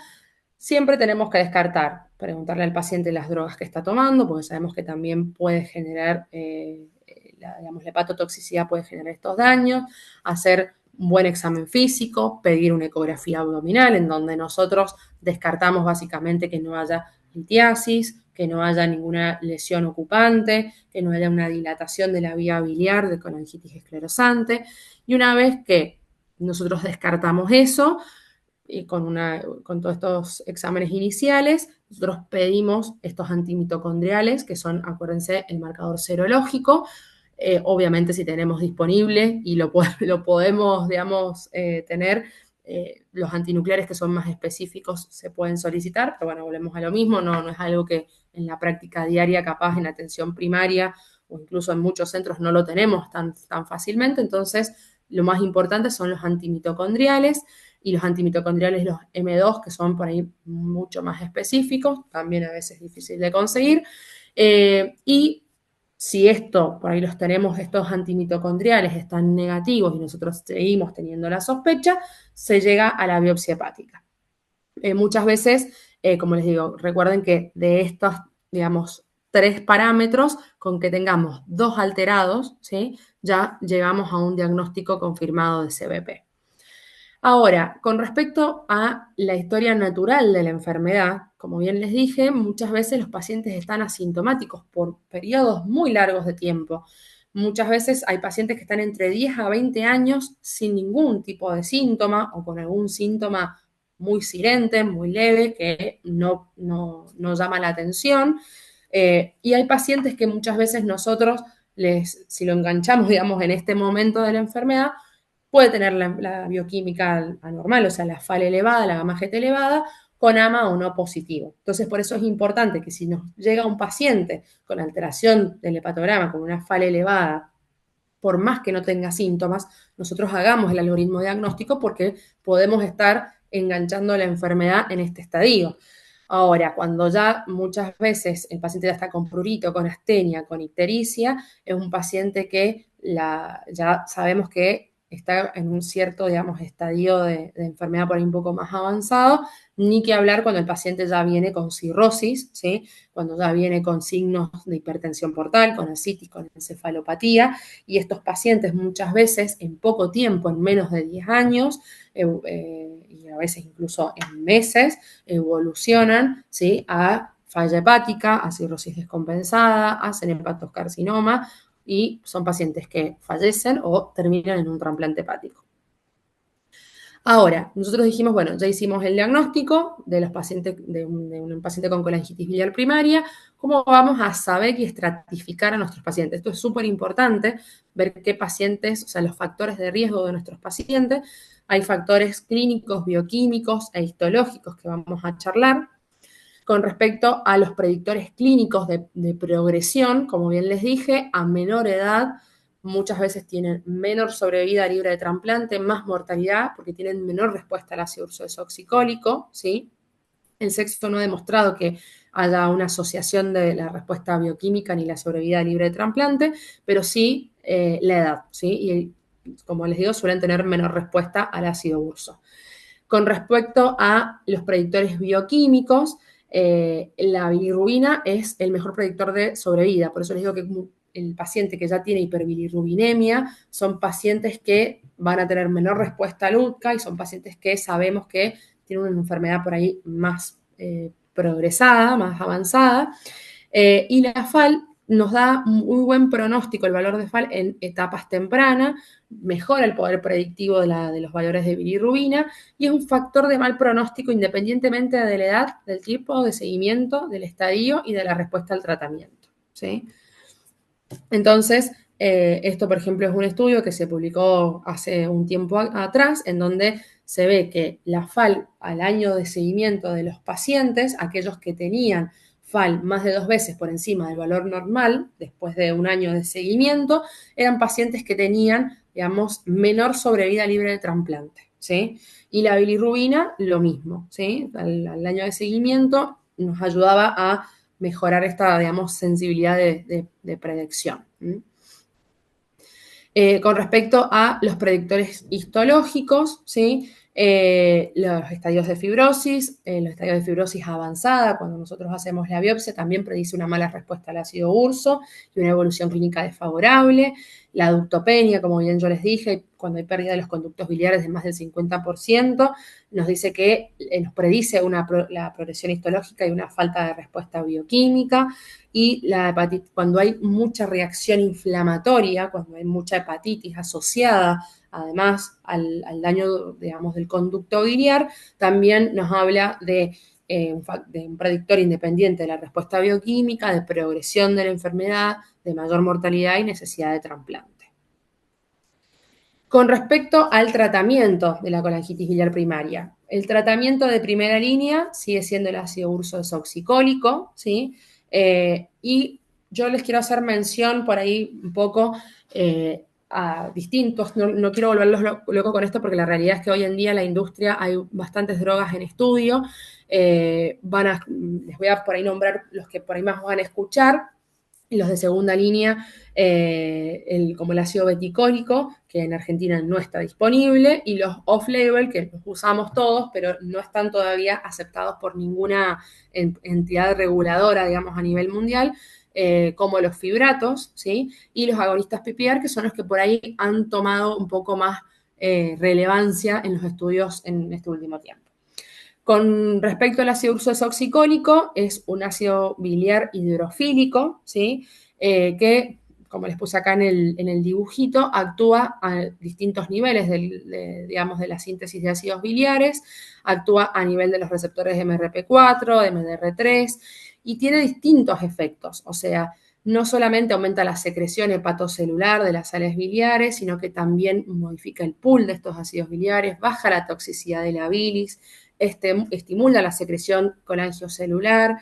siempre tenemos que descartar, preguntarle al paciente las drogas que está tomando, porque sabemos que también puede generar, la hepatotoxicidad puede generar estos daños, hacer un buen examen físico, pedir una ecografía abdominal en donde nosotros descartamos básicamente que no haya litiasis, que no haya ninguna lesión ocupante, que no haya una dilatación de la vía biliar de colangitis esclerosante. Y una vez que nosotros descartamos eso, y con todos estos exámenes iniciales, nosotros pedimos estos antimitocondriales, que son, acuérdense, el marcador serológico. Obviamente, si tenemos disponible y lo podemos, digamos, tener, los antinucleares que son más específicos se pueden solicitar, pero bueno, volvemos a lo mismo, no es algo que en la práctica diaria, capaz en atención primaria o incluso en muchos centros no lo tenemos tan fácilmente. Entonces, lo más importante son los antimitocondriales, y los antimitocondriales, los M2, que son por ahí mucho más específicos, también a veces difícil de conseguir. Y si por ahí los tenemos, estos antimitocondriales están negativos y nosotros seguimos teniendo la sospecha, se llega a la biopsia hepática. Muchas veces, como les digo, recuerden que de estos, digamos, 3 parámetros, con que tengamos 2 alterados, ¿sí?, ya llegamos a un diagnóstico confirmado de CBP. Ahora, con respecto a la historia natural de la enfermedad, como bien les dije, muchas veces los pacientes están asintomáticos por periodos muy largos de tiempo. Muchas veces hay pacientes que están entre 10 a 20 años sin ningún tipo de síntoma o con algún síntoma muy silente, muy leve, que no llama la atención. Y hay pacientes que muchas veces nosotros, si lo enganchamos, digamos, en este momento de la enfermedad, puede tener la bioquímica anormal, o sea, la FAL elevada, la gamma GT elevada, con AMA o no positivo. Entonces, por eso es importante que si nos llega un paciente con alteración del hepatograma, con una FAL elevada, por más que no tenga síntomas, nosotros hagamos el algoritmo diagnóstico porque podemos estar enganchando la enfermedad en este estadio. Ahora, cuando ya muchas veces el paciente ya está con prurito, con astenia, con ictericia, es un paciente que ya sabemos que está en un cierto, digamos, estadio de enfermedad por ahí un poco más avanzado, ni que hablar cuando el paciente ya viene con cirrosis, ¿sí?, cuando ya viene con signos de hipertensión portal, con ascitis, con encefalopatía, y estos pacientes muchas veces en poco tiempo, en menos de 10 años, y a veces incluso en meses, evolucionan, ¿sí?, a falla hepática, a cirrosis descompensada, hacen hepatoscarcinoma, y son pacientes que fallecen o terminan en un trasplante hepático. Ahora, nosotros dijimos, bueno, ya hicimos el diagnóstico de los pacientes, de un paciente con colangitis biliar primaria. ¿Cómo vamos a saber y estratificar a nuestros pacientes? Esto es súper importante, ver qué pacientes, o sea, los factores de riesgo de nuestros pacientes. Hay factores clínicos, bioquímicos e histológicos que vamos a charlar. Con respecto a los predictores clínicos de progresión, como bien les dije, a menor edad muchas veces tienen menor sobrevida libre de trasplante, más mortalidad, porque tienen menor respuesta al ácido ursodesoxicólico, ¿sí? El sexo no ha demostrado que haya una asociación de la respuesta bioquímica ni la sobrevida libre de trasplante, pero sí la edad, ¿sí? Y como les digo, suelen tener menor respuesta al ácido urso. Con respecto a los predictores bioquímicos, la bilirrubina es el mejor predictor de sobrevida. Por eso les digo que el paciente que ya tiene hiperbilirrubinemia son pacientes que van a tener menor respuesta al UTCA y son pacientes que sabemos que tienen una enfermedad por ahí más progresada, más avanzada. Y la FAL nos da muy buen pronóstico, el valor de FAL en etapas tempranas, mejora el poder predictivo de los valores de bilirrubina y es un factor de mal pronóstico independientemente de la edad, del tipo de seguimiento, del estadio y de la respuesta al tratamiento, ¿sí? Entonces, esto, por ejemplo, es un estudio que se publicó hace un tiempo atrás, en donde se ve que la FAL al año de seguimiento de los pacientes, aquellos que tenían FAL más de 2 veces por encima del valor normal, después de un año de seguimiento, eran pacientes que tenían, digamos, menor sobrevida libre de trasplante, ¿sí? Y la bilirrubina, lo mismo, ¿sí? Al año de seguimiento nos ayudaba a mejorar esta, digamos, sensibilidad de predicción. Con respecto a los predictores histológicos, ¿sí? Los estadios de fibrosis, los estadios de fibrosis avanzada, cuando nosotros hacemos la biopsia, también predice una mala respuesta al ácido urso y una evolución clínica desfavorable. La ductopenia, como bien yo les dije, cuando hay pérdida de los conductos biliares de más del 50%, nos dice que nos predice la progresión histológica y una falta de respuesta bioquímica. Y la hepatitis, cuando hay mucha reacción inflamatoria, cuando hay mucha hepatitis asociada además al daño, digamos, del conducto biliar, también nos habla de un predictor independiente de la respuesta bioquímica, de progresión de la enfermedad, de mayor mortalidad y necesidad de trasplante. Con respecto al tratamiento de la colangitis biliar primaria, el tratamiento de primera línea sigue siendo el ácido ursodesoxicólico, ¿sí? Y yo les quiero hacer mención por ahí un poco a distintos, no quiero volverlos locos con esto porque la realidad es que hoy en día en la industria hay bastantes drogas en estudio, les voy a por ahí nombrar los que por ahí más van a escuchar, y los de segunda línea, como el ácido beticólico, que en Argentina no está disponible, y los off-label, que los usamos todos, pero no están todavía aceptados por ninguna entidad reguladora, digamos, a nivel mundial, como los fibratos, ¿sí? Y los agonistas PPAR, que son los que por ahí han tomado un poco más relevancia en los estudios en este último tiempo. Con respecto al ácido ursodesoxicólico, es un ácido biliar hidrofílico, ¿sí? Que, como les puse acá en el dibujito, actúa a distintos niveles digamos, de la síntesis de ácidos biliares, actúa a nivel de los receptores de MRP4, de MDR3, y tiene distintos efectos, o sea, no solamente aumenta la secreción hepatocelular de las sales biliares, sino que también modifica el pool de estos ácidos biliares, baja la toxicidad de la bilis, estimula la secreción colangiocelular,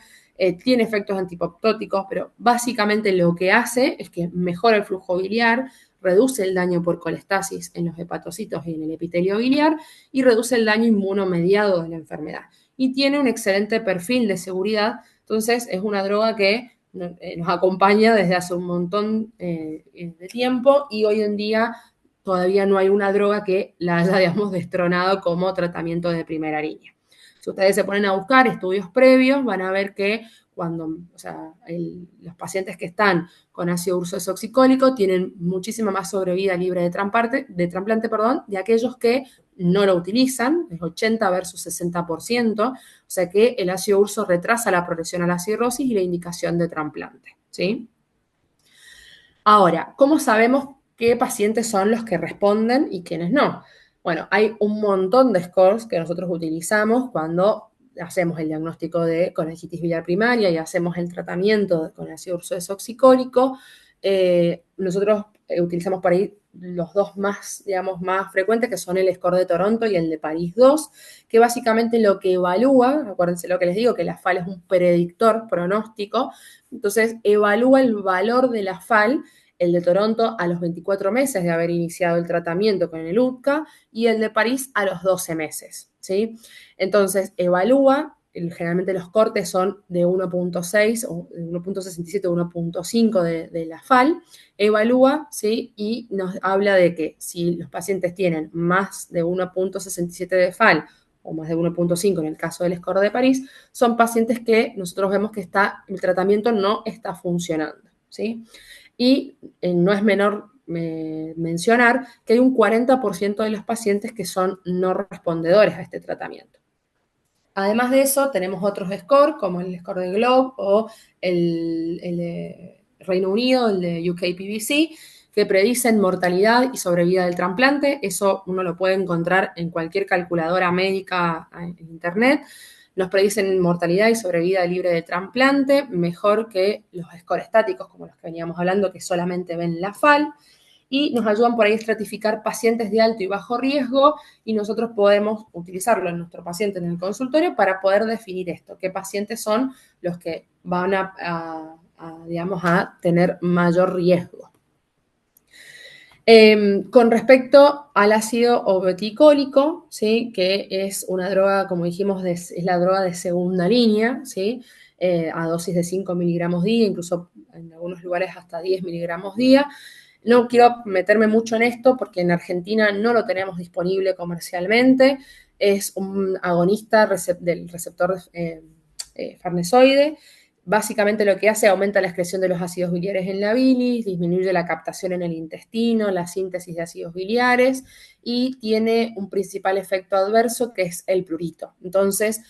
tiene efectos antipoptóticos, pero básicamente lo que hace es que mejora el flujo biliar, reduce el daño por colestasis en los hepatocitos y en el epitelio biliar y reduce el daño inmunomediado de la enfermedad. Y tiene un excelente perfil de seguridad, entonces es una droga que nos acompaña desde hace un montón de tiempo y hoy en día todavía no hay una droga que la haya, digamos, destronado como tratamiento de primera línea. Si ustedes se ponen a buscar estudios previos, van a ver que los pacientes que están con ácido ursodesoxicólico tienen muchísima más sobrevida libre de trasplante, de aquellos que no lo utilizan, es 80 versus 60%, o sea que el ácido urso retrasa la progresión a la cirrosis y la indicación de trasplante, ¿sí? Ahora, ¿cómo sabemos qué pacientes son los que responden y quiénes no? Bueno, hay un montón de scores que nosotros utilizamos cuando hacemos el diagnóstico de colangitis biliar primaria y hacemos el tratamiento con ácido urso desoxicólico. Nosotros utilizamos por ahí los dos más, digamos, más frecuentes, que son el score de Toronto y el de París 2, que básicamente lo que evalúa, acuérdense lo que les digo, que la FAL es un predictor pronóstico, entonces evalúa el valor de la FAL, el de Toronto a los 24 meses de haber iniciado el tratamiento con el UTCA y el de París a los 12 meses, ¿sí? Entonces, evalúa, generalmente los cortes son de 1.6 o de 1.67 o 1.5 de la FAL, evalúa, ¿sí? Y nos habla de que si los pacientes tienen más de 1.67 de FAL o más de 1.5 en el caso del score de París, son pacientes que nosotros vemos que el tratamiento no está funcionando, ¿sí? Y no es menor mencionar que hay un 40% de los pacientes que son no respondedores a este tratamiento. Además de eso, tenemos otros scores, como el score de Globe o el de Reino Unido, el de UK-PBC, que predicen mortalidad y sobrevida del trasplante. Eso uno lo puede encontrar en cualquier calculadora médica en internet. Nos predicen mortalidad y sobrevida libre de trasplante, mejor que los scores estáticos, como los que veníamos hablando, que solamente ven la FAL. Y nos ayudan por ahí a estratificar pacientes de alto y bajo riesgo y nosotros podemos utilizarlo en nuestro paciente en el consultorio para poder definir esto, qué pacientes son los que van digamos, a tener mayor riesgo. Con respecto al ácido obeticólico, ¿sí? Que es una droga, como dijimos, es la droga de segunda línea, ¿sí? A dosis de 5 miligramos día, incluso en algunos lugares hasta 10 miligramos día. No quiero meterme mucho en esto porque en Argentina no lo tenemos disponible comercialmente. Es un agonista del receptor farnesoide. Básicamente lo que hace aumenta la excreción de los ácidos biliares en la bilis, disminuye la captación en el intestino, la síntesis de ácidos biliares y tiene un principal efecto adverso que es el prurito. Entonces,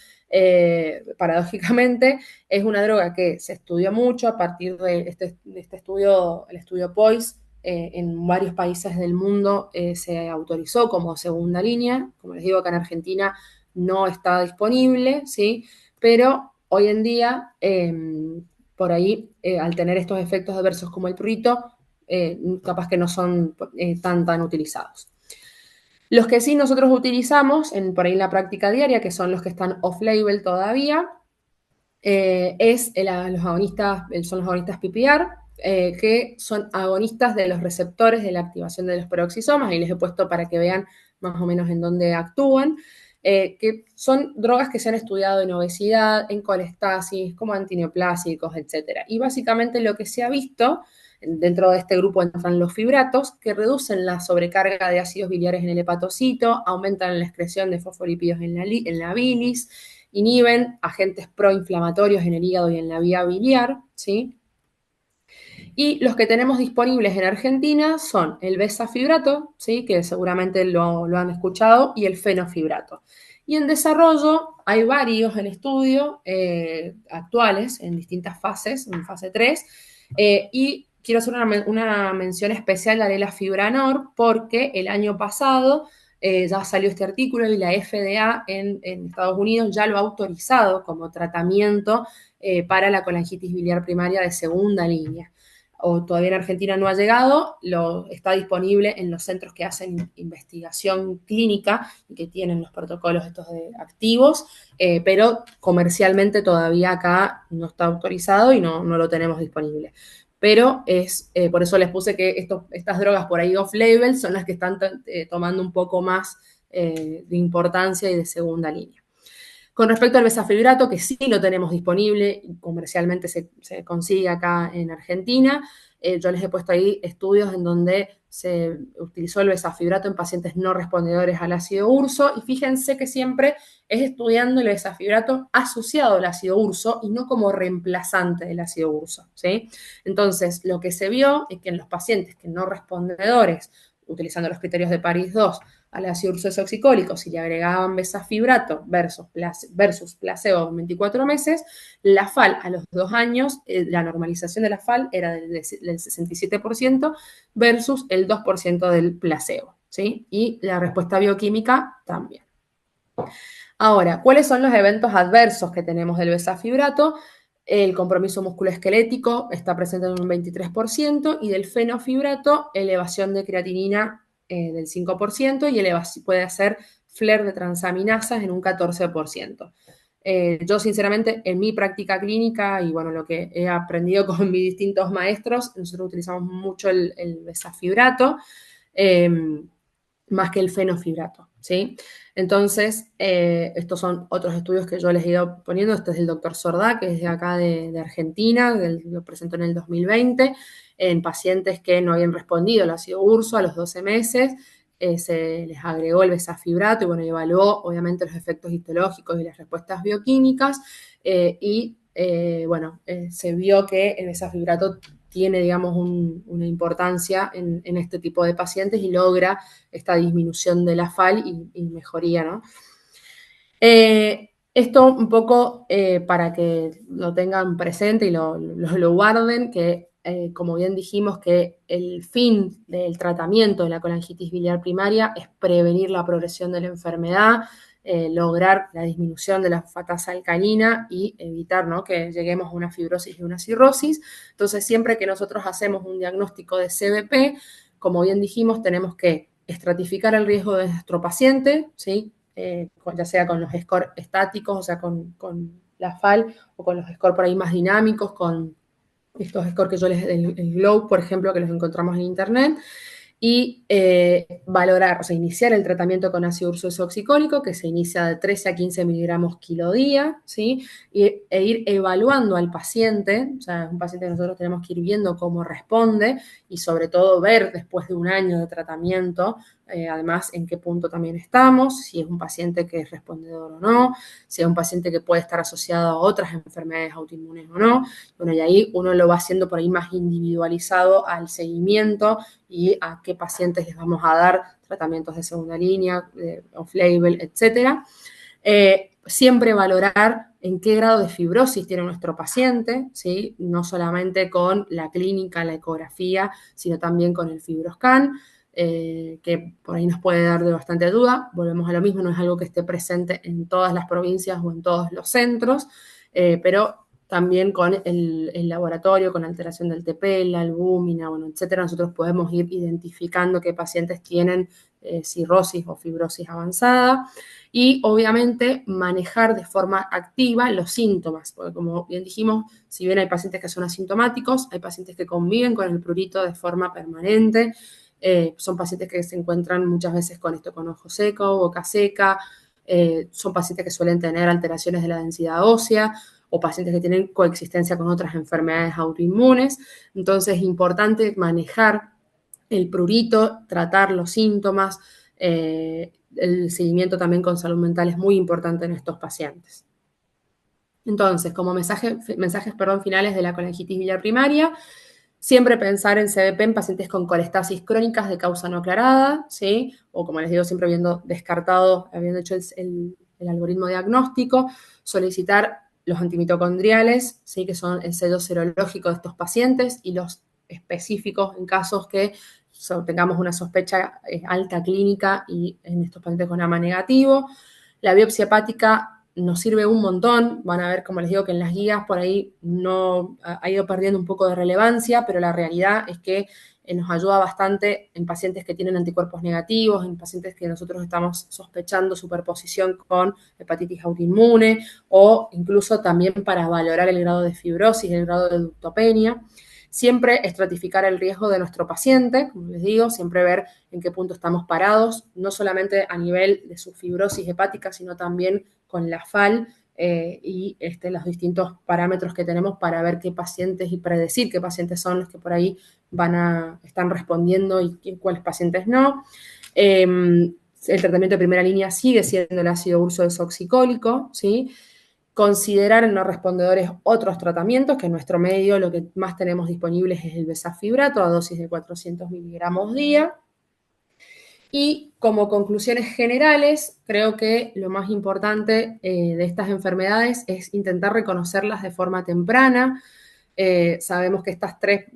paradójicamente, es una droga que se estudió mucho a partir de este estudio, el estudio POISE, en varios países del mundo se autorizó como segunda línea. Como les digo, acá en Argentina no está disponible, ¿sí? Pero hoy en día, por ahí, al tener estos efectos adversos como el prurito, capaz que no son tan utilizados. Los que sí nosotros utilizamos por ahí en la práctica diaria, que son los que están off-label todavía, son los agonistas PPR, que son agonistas de los receptores de la activación de los peroxisomas. Ahí les he puesto para que vean más o menos en dónde actúan. Que son drogas que se han estudiado en obesidad, en colestasis, como antineoplásicos, etc. Y básicamente lo que se ha visto, dentro de este grupo entran los fibratos, que reducen la sobrecarga de ácidos biliares en el hepatocito, aumentan la excreción de fosfolípidos en la bilis, inhiben agentes proinflamatorios en el hígado y en la vía biliar, ¿sí? Y los que tenemos disponibles en Argentina son el bezafibrato, ¿sí? Que seguramente lo han escuchado, y el fenofibrato. Y en desarrollo hay varios en estudio actuales en distintas fases, en fase 3, y quiero hacer una mención especial a la Fibranor porque el año pasado ya salió este artículo y la FDA en Estados Unidos ya lo ha autorizado como tratamiento para la colangitis biliar primaria de segunda línea. O todavía en Argentina no ha llegado, está disponible en los centros que hacen investigación clínica y que tienen los protocolos estos activos, pero comercialmente todavía acá no está autorizado y no lo tenemos disponible. Pero por eso les puse que estas drogas por ahí off-label son las que están tomando un poco más de importancia y de segunda línea. Con respecto al bezafibrato, que sí lo tenemos disponible, comercialmente se consigue acá en Argentina, yo les he puesto ahí estudios en donde se utilizó el bezafibrato en pacientes no respondedores al ácido urso, y fíjense que siempre es estudiando el bezafibrato asociado al ácido urso y no como reemplazante del ácido urso, ¿sí? Entonces, lo que se vio es que en los pacientes que no respondedores, utilizando los criterios de París 2, al ácido urso desoxicólico, si le agregaban bezafibrato versus placebo en 24 meses, la FAL a los 2 años, la normalización de la FAL era del 67% versus el 2% del placebo, ¿sí? Y la respuesta bioquímica también. Ahora, ¿cuáles son los eventos adversos que tenemos del besafibrato? El compromiso musculoesquelético está presente en un 23% y del fenofibrato, elevación de creatinina del 5% y puede hacer flare de transaminasas en un 14%. Yo, sinceramente, en mi práctica clínica y bueno, lo que he aprendido con mis distintos maestros, nosotros utilizamos mucho el besafibrato, más que el fenofibrato, ¿sí? Entonces, estos son otros estudios que yo les he ido poniendo. Este es del doctor Sordá, que es de acá de Argentina, lo presentó en el 2020, en pacientes que no habían respondido al ácido urso a los 12 meses. Se les agregó el besafibrato y bueno, evaluó obviamente los efectos histológicos y las respuestas bioquímicas se vio que el besafibrato tiene, digamos, una importancia en este tipo de pacientes y logra esta disminución de la FAL y mejoría, ¿no? Esto un poco para que lo tengan presente y lo guarden, que como bien dijimos que el fin del tratamiento de la colangitis biliar primaria es prevenir la progresión de la enfermedad, lograr la disminución de la fatasa alcalina y evitar, ¿no?, que lleguemos a una fibrosis y una cirrosis. Entonces, siempre que nosotros hacemos un diagnóstico de CBP, como bien dijimos, tenemos que estratificar el riesgo de nuestro paciente, ¿sí? Ya sea con los scores estáticos, o sea, con la FAL, o con los scores por ahí más dinámicos, con estos scores que yo el Globe, por ejemplo, que los encontramos en internet, y valorar, o sea, iniciar el tratamiento con ácido urso desoxicólico, que se inicia de 13 a 15 miligramos kilo día, ¿sí? E ir evaluando al paciente, o sea, es un paciente que nosotros tenemos que ir viendo cómo responde y sobre todo ver después de un año de tratamiento, además en qué punto también estamos, si es un paciente que es respondedor o no, si es un paciente que puede estar asociado a otras enfermedades autoinmunes o no. Bueno, y ahí uno lo va haciendo por ahí más individualizado al seguimiento y a qué pacientes les vamos a dar tratamientos de segunda línea, off-label, etcétera. Siempre valorar en qué grado de fibrosis tiene nuestro paciente, ¿sí? No solamente con la clínica, la ecografía, sino también con el FibroScan, que por ahí nos puede dar de bastante duda. Volvemos a lo mismo, no es algo que esté presente en todas las provincias o en todos los centros, pero también con el laboratorio, con alteración del TP, la albúmina, bueno, etcétera, nosotros podemos ir identificando qué pacientes tienen cirrosis o fibrosis avanzada y obviamente manejar de forma activa los síntomas, porque como bien dijimos, si bien hay pacientes que son asintomáticos, hay pacientes que conviven con el prurito de forma permanente, son pacientes que se encuentran muchas veces con esto, con ojo seco, boca seca, son pacientes que suelen tener alteraciones de la densidad ósea o pacientes que tienen coexistencia con otras enfermedades autoinmunes. Entonces es importante manejar el prurito, tratar los síntomas, el seguimiento también con salud mental es muy importante en estos pacientes. Entonces, como mensajes finales de la colangitis biliar primaria, siempre pensar en CBP en pacientes con colestasis crónicas de causa no aclarada, ¿sí? O como les digo, siempre habiendo hecho el algoritmo diagnóstico, solicitar los antimitocondriales, ¿sí?, que son el sello serológico de estos pacientes, y los específicos en casos que tengamos una sospecha alta clínica y en estos pacientes con AMA negativo. La biopsia hepática nos sirve un montón. Van a ver, como les digo, que en las guías por ahí no ha ido perdiendo un poco de relevancia, pero la realidad es que nos ayuda bastante en pacientes que tienen anticuerpos negativos, en pacientes que nosotros estamos sospechando superposición con hepatitis autoinmune, o incluso también para valorar el grado de fibrosis, el grado de ductopenia. Siempre estratificar el riesgo de nuestro paciente, como les digo, siempre ver en qué punto estamos parados, no solamente a nivel de su fibrosis hepática, sino también con la FAL y los distintos parámetros que tenemos para ver qué pacientes y predecir qué pacientes son los que por ahí están respondiendo y cuáles pacientes no. El tratamiento de primera línea sigue siendo el ácido urso desoxicólico, ¿sí? Considerar en no respondedores otros tratamientos, que en nuestro medio lo que más tenemos disponibles es el besafibrato a dosis de 400 miligramos día. Y como conclusiones generales, creo que lo más importante de estas enfermedades es intentar reconocerlas de forma temprana, Sabemos que estas tres,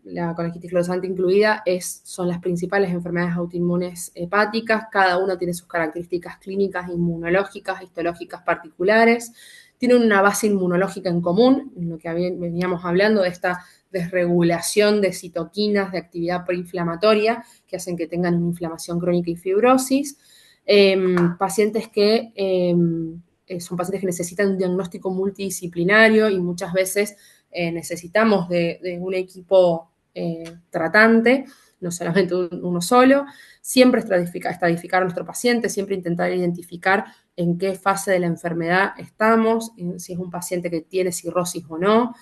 la colangitis clorosante incluida, son las principales enfermedades autoinmunes hepáticas. Cada una tiene sus características clínicas, inmunológicas, histológicas particulares. Tienen una base inmunológica en común, en lo que veníamos hablando de esta desregulación de citoquinas de actividad proinflamatoria que hacen que tengan una inflamación crónica y fibrosis. Pacientes que son pacientes que necesitan un diagnóstico multidisciplinario y muchas veces necesitamos de un equipo tratante, no solamente uno solo. Siempre estadificar a nuestro paciente, siempre intentar identificar en qué fase de la enfermedad estamos, si es un paciente que tiene cirrosis o no,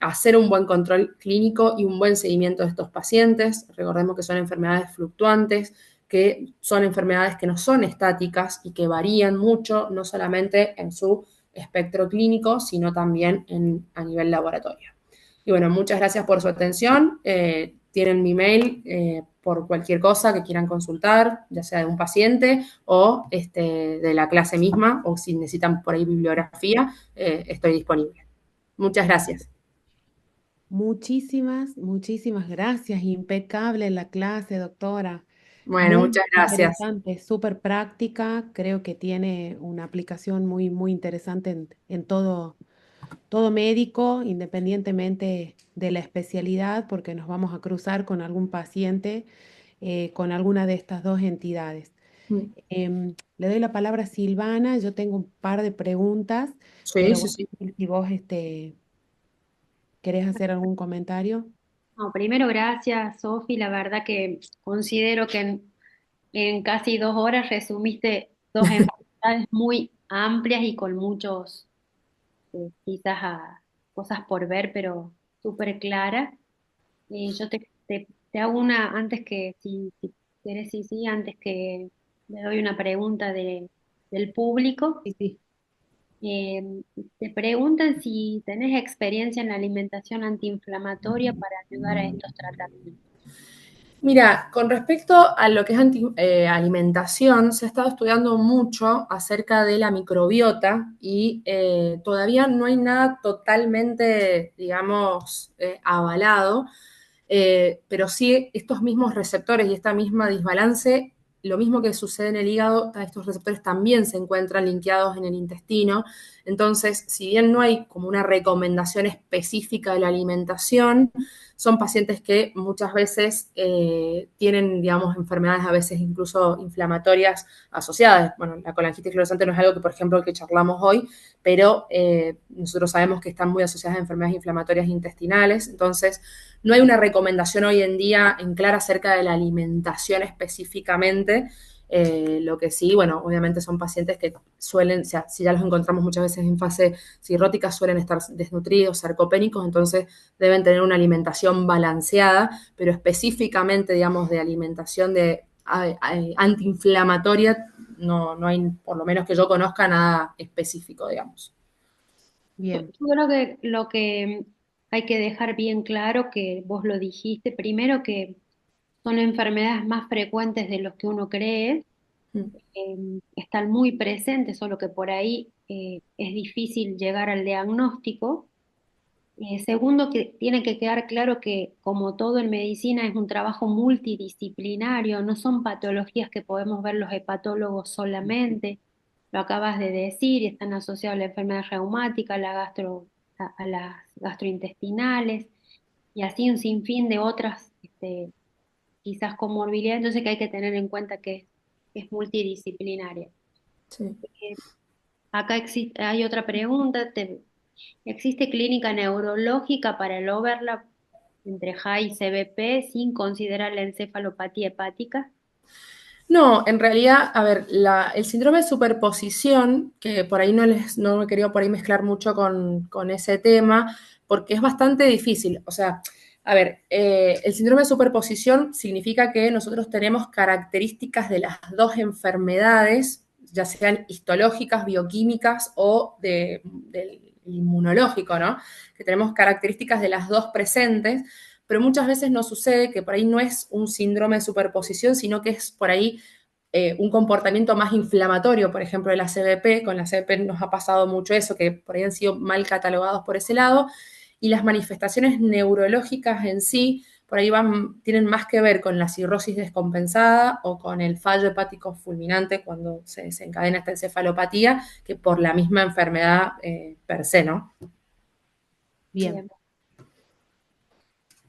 hacer un buen control clínico y un buen seguimiento de estos pacientes. Recordemos que son enfermedades fluctuantes, que son enfermedades que no son estáticas y que varían mucho, no solamente en su espectro clínico, sino también a nivel laboratorio. Y bueno, muchas gracias por su atención. Tienen mi mail por cualquier cosa que quieran consultar, ya sea de un paciente o de la clase misma, o si necesitan por ahí bibliografía, estoy disponible. Muchas gracias. Muchísimas gracias. Impecable la clase, doctora. Bueno, Muy muchas gracias. interesante, súper práctica. Creo que tiene una aplicación muy interesante en todo médico, independientemente de la especialidad, porque nos vamos a cruzar con algún paciente con alguna de estas dos entidades. Le doy la palabra a Silvana. Yo tengo un par de preguntas, Sí, pero sí, bueno, sí. si vos querés hacer algún comentario. No, primero, gracias, Sofi. La verdad que considero que en casi 2 horas resumiste dos enfermedades muy amplias y con muchos, quizás cosas por ver, pero súper claras. Yo te hago una, antes que, si querés, sí, sí, antes que le doy una pregunta del público. Sí, sí. Eh, Te preguntan si tenés experiencia en la alimentación antiinflamatoria para ayudar a estos tratamientos. Mira, con respecto a lo que es alimentación, se ha estado estudiando mucho acerca de la microbiota y todavía no hay nada totalmente, digamos, avalado, pero sí estos mismos receptores y esta misma desbalance, lo mismo que sucede en el hígado, estos receptores también se encuentran linkeados en el intestino. Entonces, si bien no hay como una recomendación específica de la alimentación, son pacientes que muchas veces tienen, digamos, enfermedades a veces incluso inflamatorias asociadas. Bueno, la colangitis clorosante no es algo que, por ejemplo, el que charlamos hoy, pero nosotros sabemos que están muy asociadas a enfermedades inflamatorias intestinales. Entonces, no hay una recomendación hoy en día en clara acerca de la alimentación específicamente. Lo que sí, bueno, obviamente son pacientes que suelen, o sea, si ya los encontramos muchas veces en fase cirrótica, suelen estar desnutridos, sarcopénicos, entonces deben tener una alimentación balanceada, pero específicamente, digamos, de alimentación antiinflamatoria, no hay, por lo menos que yo conozca, nada específico, digamos. Bien. Yo creo que lo que hay que dejar bien claro, que vos lo dijiste, primero que son enfermedades más frecuentes de los que uno cree, están muy presentes, solo que por ahí es difícil llegar al diagnóstico. Segundo, que tiene que quedar claro que como todo en medicina es un trabajo multidisciplinario, no son patologías que podemos ver los hepatólogos solamente, lo acabas de decir, y están asociados a la enfermedad reumática, a las gastrointestinales y así un sinfín de otras quizás comorbilidades, entonces que hay que tener en cuenta que es multidisciplinaria. Sí. Acá hay otra pregunta. ¿Existe clínica neurológica para el overlap entre HAI y CBP sin considerar la encefalopatía hepática? No, en realidad, a ver, el síndrome de superposición, que por ahí no me quería por ahí mezclar mucho con ese tema, porque es bastante difícil. O sea, a ver, el síndrome de superposición significa que nosotros tenemos características de las dos enfermedades, ya sean histológicas, bioquímicas o del inmunológico, ¿no? Que tenemos características de las dos presentes, pero muchas veces nos sucede que por ahí no es un síndrome de superposición, sino que es por ahí un comportamiento más inflamatorio, por ejemplo, de la CBP. Con la CBP nos ha pasado mucho eso, que por ahí han sido mal catalogados por ese lado. y las manifestaciones neurológicas en sí, por ahí tienen más que ver con la cirrosis descompensada o con el fallo hepático fulminante cuando se desencadena esta encefalopatía, que por la misma enfermedad per se, ¿no? Bien. Bien.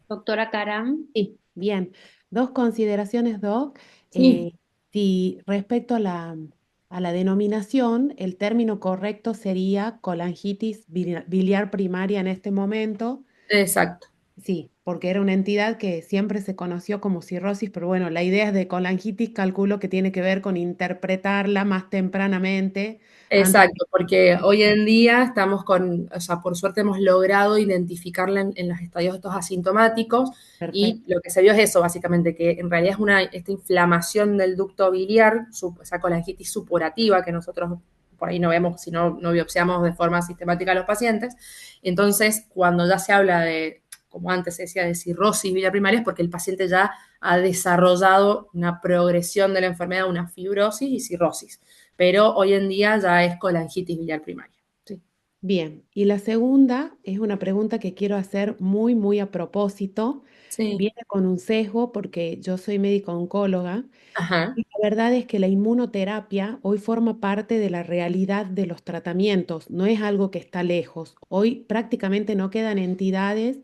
Doctora Caram. Sí, bien. Dos consideraciones, Doc. Sí, Si respecto a la denominación, el término correcto sería colangitis biliar primaria en este momento. exacto. Sí, porque era una entidad que siempre se conoció como cirrosis, pero bueno, la idea es de colangitis, calculo que tiene que ver con interpretarla más tempranamente antes Exacto, porque hoy en día estamos o sea, por suerte hemos logrado identificarla en los estadios estos asintomáticos y perfecto. lo que se vio es eso, básicamente, que en realidad es esta inflamación del ducto biliar, esa colangitis supurativa que nosotros por ahí no vemos si no biopsiamos de forma sistemática a los pacientes. Entonces, cuando ya se habla de, como antes se decía, de cirrosis biliar primaria, es porque el paciente ya ha desarrollado una progresión de la enfermedad, una fibrosis y cirrosis, pero hoy en día ya es colangitis biliar primaria. Sí. Bien, y la segunda es una pregunta que quiero hacer muy, muy a propósito. Sí. Viene con un sesgo porque yo soy médica oncóloga Ajá. y la verdad es que la inmunoterapia hoy forma parte de la realidad de los tratamientos, no es algo que está lejos. Hoy prácticamente no quedan entidades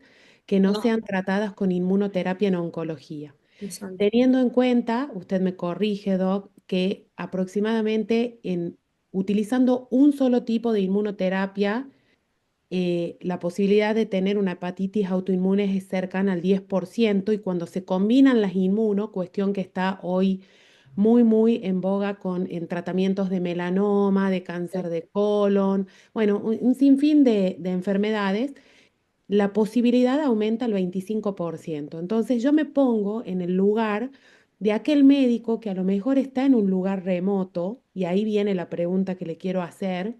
que no No, sean tratadas con inmunoterapia en oncología. exacto. Teniendo en cuenta, usted me corrige, Doc, que aproximadamente utilizando un solo tipo de inmunoterapia, la posibilidad de tener una hepatitis autoinmune es cercana al 10% y cuando se combinan las inmuno, cuestión que está hoy muy, muy en boga en tratamientos de melanoma, de cáncer de colon, bueno, un sinfín de enfermedades, la posibilidad aumenta al 25%. Entonces yo me pongo en el lugar de aquel médico que a lo mejor está en un lugar remoto, y ahí viene la pregunta que le quiero hacer.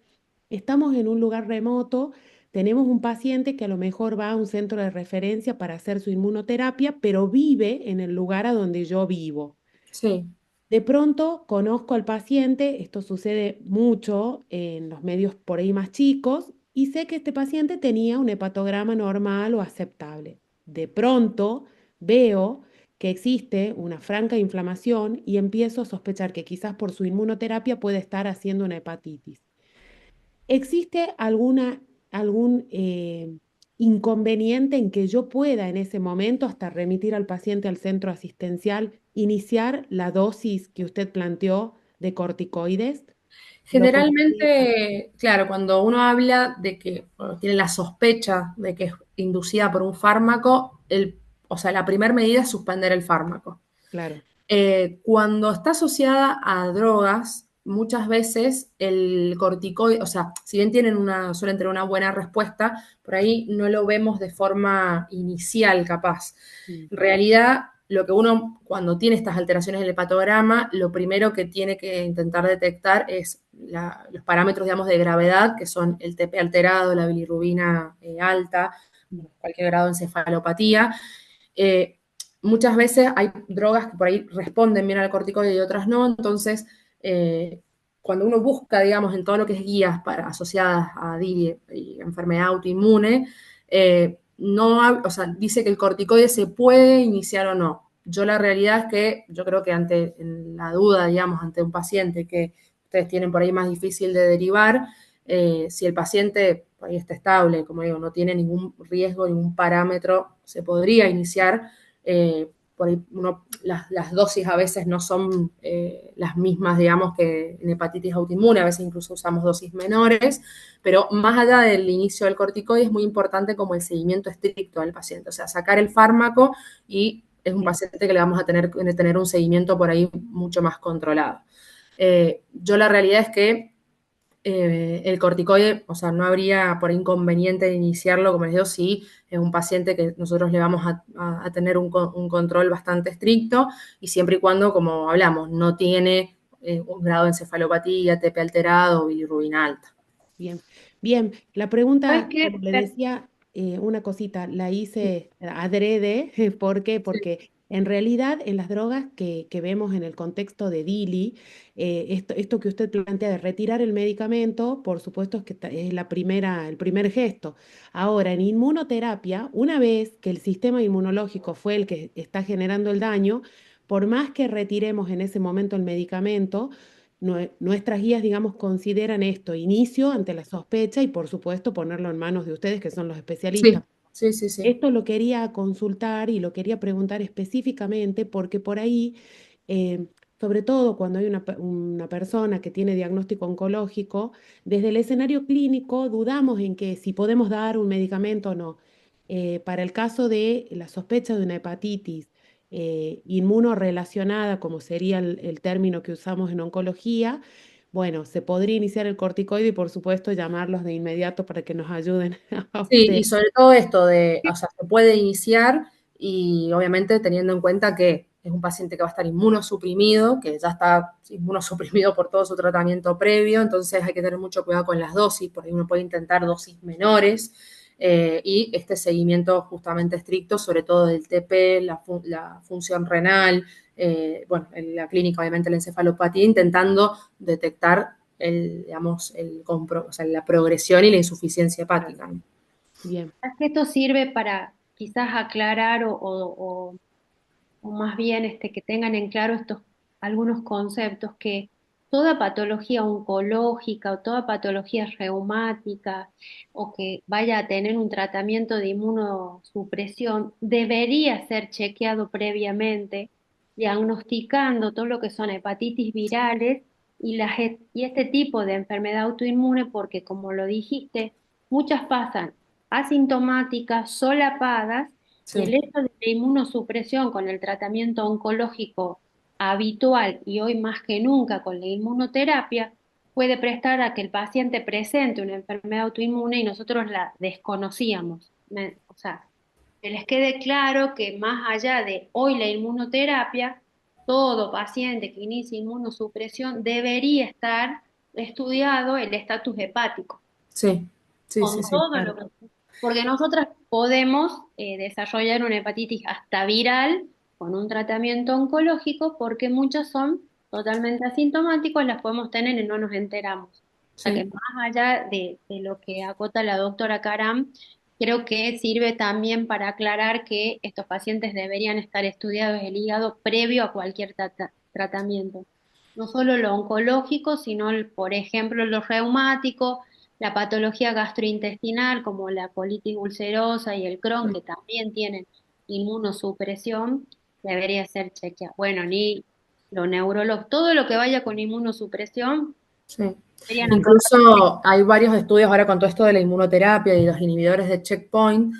Estamos en un lugar remoto, tenemos un paciente que a lo mejor va a un centro de referencia para hacer su inmunoterapia, pero vive en el lugar a donde yo vivo. Sí, De pronto conozco al paciente, esto sucede mucho en los medios por ahí más chicos, y sé que este paciente tenía un hepatograma normal o aceptable. De pronto veo que existe una franca inflamación y empiezo a sospechar que quizás por su inmunoterapia puede estar haciendo una hepatitis. ¿Existe algún inconveniente en que yo pueda en ese momento, hasta remitir al paciente al centro asistencial, iniciar la dosis que usted planteó de corticoides? ¿Lo considera? generalmente, claro, cuando uno habla de que bueno, tiene la sospecha de que es inducida por un fármaco, o sea, la primera medida es suspender el fármaco. Claro, Cuando está asociada a drogas, muchas veces el corticoide, o sea, si bien suelen tener una buena respuesta, por ahí no lo vemos de forma inicial capaz. mm, En realidad, lo que uno, cuando tiene estas alteraciones del hepatograma, lo primero que tiene que intentar detectar es los parámetros, digamos, de gravedad, que son el TP alterado, la bilirrubina alta, mm, cualquier grado de encefalopatía. Eh, Muchas veces hay drogas que por ahí responden bien al corticoide y otras no, entonces cuando uno busca, digamos, en todo lo que es guías asociadas a DIRI y enfermedad autoinmune, o sea, dice que el corticoide se puede iniciar o no. Yo la realidad es que yo creo que en la duda, digamos, ante un paciente que ustedes tienen por ahí más difícil de derivar, si el paciente por ahí está estable, como digo, no tiene ningún riesgo, ningún parámetro, se podría iniciar. Por ahí las dosis a veces no son las mismas, digamos, que en hepatitis autoinmune, a veces incluso usamos dosis menores, pero más allá del inicio del corticoide es muy importante como el seguimiento estricto del paciente, o sea, sacar el fármaco y es un bien, paciente que le vamos a tener un seguimiento por ahí mucho más controlado. Yo la realidad es que el corticoide, o sea, no habría por inconveniente de iniciarlo, como les digo, si es un paciente que nosotros le vamos a tener un control bastante estricto y siempre y cuando, como hablamos, no tiene un grado de encefalopatía, TP alterado o bilirrubina alta. bien, bien. La ¿Sabes pregunta, como qué? le decía, una cosita, la hice adrede. ¿Por qué? Sí, Porque En realidad, en las drogas que vemos en el contexto de Dili, esto que usted plantea de retirar el medicamento, por supuesto es que es el primer gesto. Ahora, en inmunoterapia, una vez que el sistema inmunológico fue el que está generando el daño, por más que retiremos en ese momento el medicamento, nuestras guías, digamos, consideran esto inicio ante la sospecha y, por supuesto, ponerlo en manos de ustedes, que son los especialistas. Sí, sí, sí, sí. Esto lo quería consultar y lo quería preguntar específicamente porque por ahí, eh, sobre todo cuando hay una persona que tiene diagnóstico oncológico, desde el escenario clínico dudamos en que si podemos dar un medicamento o no. Para el caso de la sospecha de una hepatitis inmunorrelacionada, como sería el término que usamos en oncología, bueno, se podría iniciar el corticoide y por supuesto llamarlos de inmediato para que nos ayuden a Sí, usted. y sobre todo esto de, o sea, se puede iniciar y obviamente teniendo en cuenta que es un paciente que va a estar inmunosuprimido, que ya está inmunosuprimido por todo su tratamiento previo, entonces hay que tener mucho cuidado con las dosis, por ahí uno puede intentar dosis menores y este seguimiento justamente estricto, sobre todo del TP, la función renal, bueno, en la clínica obviamente la encefalopatía, intentando detectar digamos, o sea, la progresión y la insuficiencia hepática, ¿no? Bien. Es que esto sirve para quizás aclarar o más bien que tengan en claro estos algunos conceptos que toda patología oncológica o toda patología reumática o que vaya a tener un tratamiento de inmunosupresión debería ser chequeado previamente, diagnosticando todo lo que son hepatitis virales y este tipo de enfermedad autoinmune, porque como lo dijiste, muchas pasan asintomáticas, solapadas, y el Sí, hecho de la inmunosupresión con el tratamiento oncológico habitual y hoy más que nunca con la inmunoterapia puede prestar a que el paciente presente una enfermedad autoinmune y nosotros la desconocíamos. O sea, que les quede claro que más allá de hoy la inmunoterapia, todo paciente que inicie inmunosupresión debería estar estudiado el estatus hepático sí, sí, sí, con sí, todo claro. lo que... Porque nosotras podemos desarrollar una hepatitis hasta viral con un tratamiento oncológico porque muchos son totalmente asintomáticos, las podemos tener y no nos enteramos. O sea que Sí, más allá de lo que acota la doctora Karam, creo que sirve también para aclarar que estos pacientes deberían estar estudiados el hígado previo a cualquier tratamiento. No solo lo oncológico, sino, por ejemplo, lo reumático, la patología gastrointestinal como la colitis ulcerosa y el Crohn, que también tienen inmunosupresión, debería ser chequeado. Bueno, ni lo neurológico, todo lo que vaya con inmunosupresión, sí. deberían aportar. Incluso hay varios estudios ahora con todo esto de la inmunoterapia y los inhibidores de checkpoint,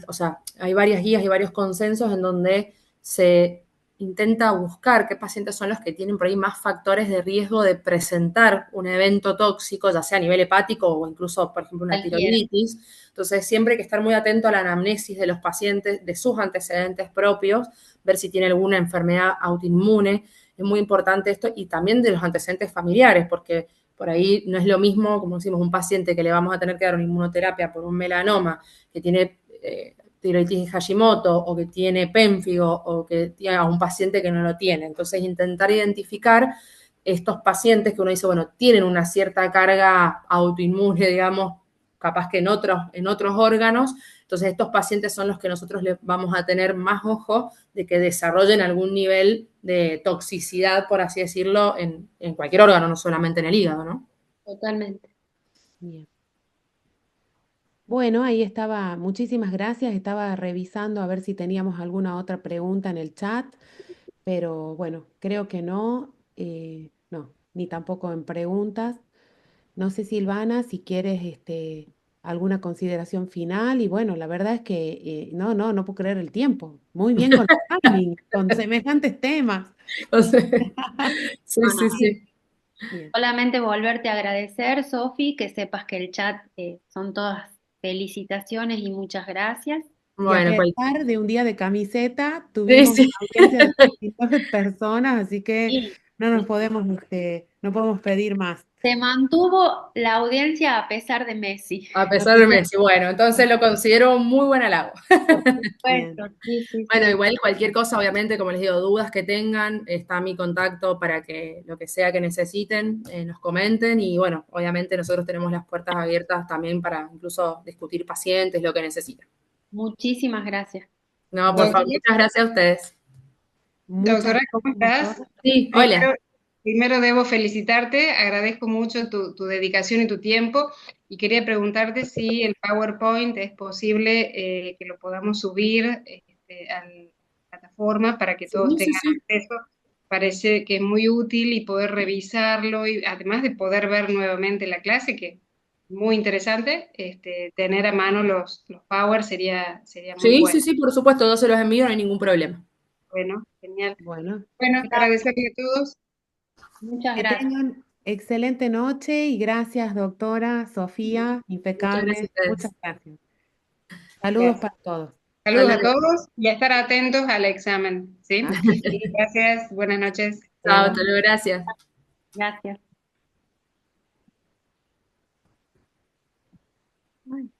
o sea, hay varias guías y varios consensos en donde se intenta buscar qué pacientes son los que tienen por ahí más factores de riesgo de presentar un evento tóxico, ya sea a nivel hepático o incluso, por ejemplo, una Cualquiera. tiroiditis. Entonces, siempre hay que estar muy atento a la anamnesis de los pacientes, de sus antecedentes propios, ver si tiene alguna enfermedad autoinmune. Es muy importante esto y también de los antecedentes familiares, porque por ahí no es lo mismo, como decimos, un paciente que le vamos a tener que dar una inmunoterapia por un melanoma que tiene tiroides de Hashimoto o que tiene pénfigo o que tiene a un paciente que no lo tiene. Entonces, intentar identificar estos pacientes que uno dice, bueno, tienen una cierta carga autoinmune, digamos, capaz que en otros órganos. Entonces, estos pacientes son los que nosotros les vamos a tener más ojo de que desarrollen algún nivel de toxicidad, por así decirlo, en cualquier órgano, no solamente en el hígado, ¿no? Totalmente. Bien. Bueno, ahí estaba, muchísimas gracias. Estaba revisando a ver si teníamos alguna otra pregunta en el chat, pero bueno, creo que no, no, ni tampoco en preguntas. No sé, Silvana, si quieres alguna consideración final. Y bueno, la verdad es que no puedo creer el tiempo. Muy bien con el timing, con semejantes temas. Entonces, sí, No, no. sí, sí. Bien. Solamente volverte a agradecer, Sofi, que sepas que el chat son todas felicitaciones y muchas gracias. Y a Bueno, pesar de un día de camiseta, sí, tuvimos sí. audiencia de 39 personas, así que Sí, no nos sí. podemos No podemos pedir más. Se mantuvo la audiencia a pesar de Messi. A pesar de Messi. Bueno, entonces lo considero un muy buen halago. Por Bien. supuesto, sí, sí, Bueno, sí. igual cualquier cosa, obviamente, como les digo, dudas que tengan, está mi contacto para que lo que sea que necesiten, nos comenten y bueno, obviamente nosotros tenemos las puertas abiertas también para incluso discutir pacientes, lo que necesiten. Muchísimas gracias. No, por favor, Doctora, muchas gracias a ustedes. Muchas ¿cómo gracias, estás? doctora. Sí, hola. Primero debo felicitarte, agradezco mucho tu dedicación y tu tiempo y quería preguntarte si el PowerPoint es posible que lo podamos subir a la plataforma para que Sí, todos sí, tengan sí. acceso. Parece que es muy útil y poder revisarlo y además de poder ver nuevamente la clase, que es muy interesante, tener a mano los Power sería muy Sí, sí, bueno. sí, por supuesto, yo se los envío, no hay ningún problema. Bueno, genial. Bueno, Bueno, Gracias, agradecerle a todos. muchas que gracias. tengan excelente noche y gracias, doctora Sofía, Muchas gracias impecable. a Muchas ustedes. gracias. Saludos Gracias. para todos. Saludos Hasta a luego. todos y a estar atentos al examen, ¿sí? Así Sí, gracias, buenas noches. Chao, es. hasta luego, gracias. Gracias. Ay.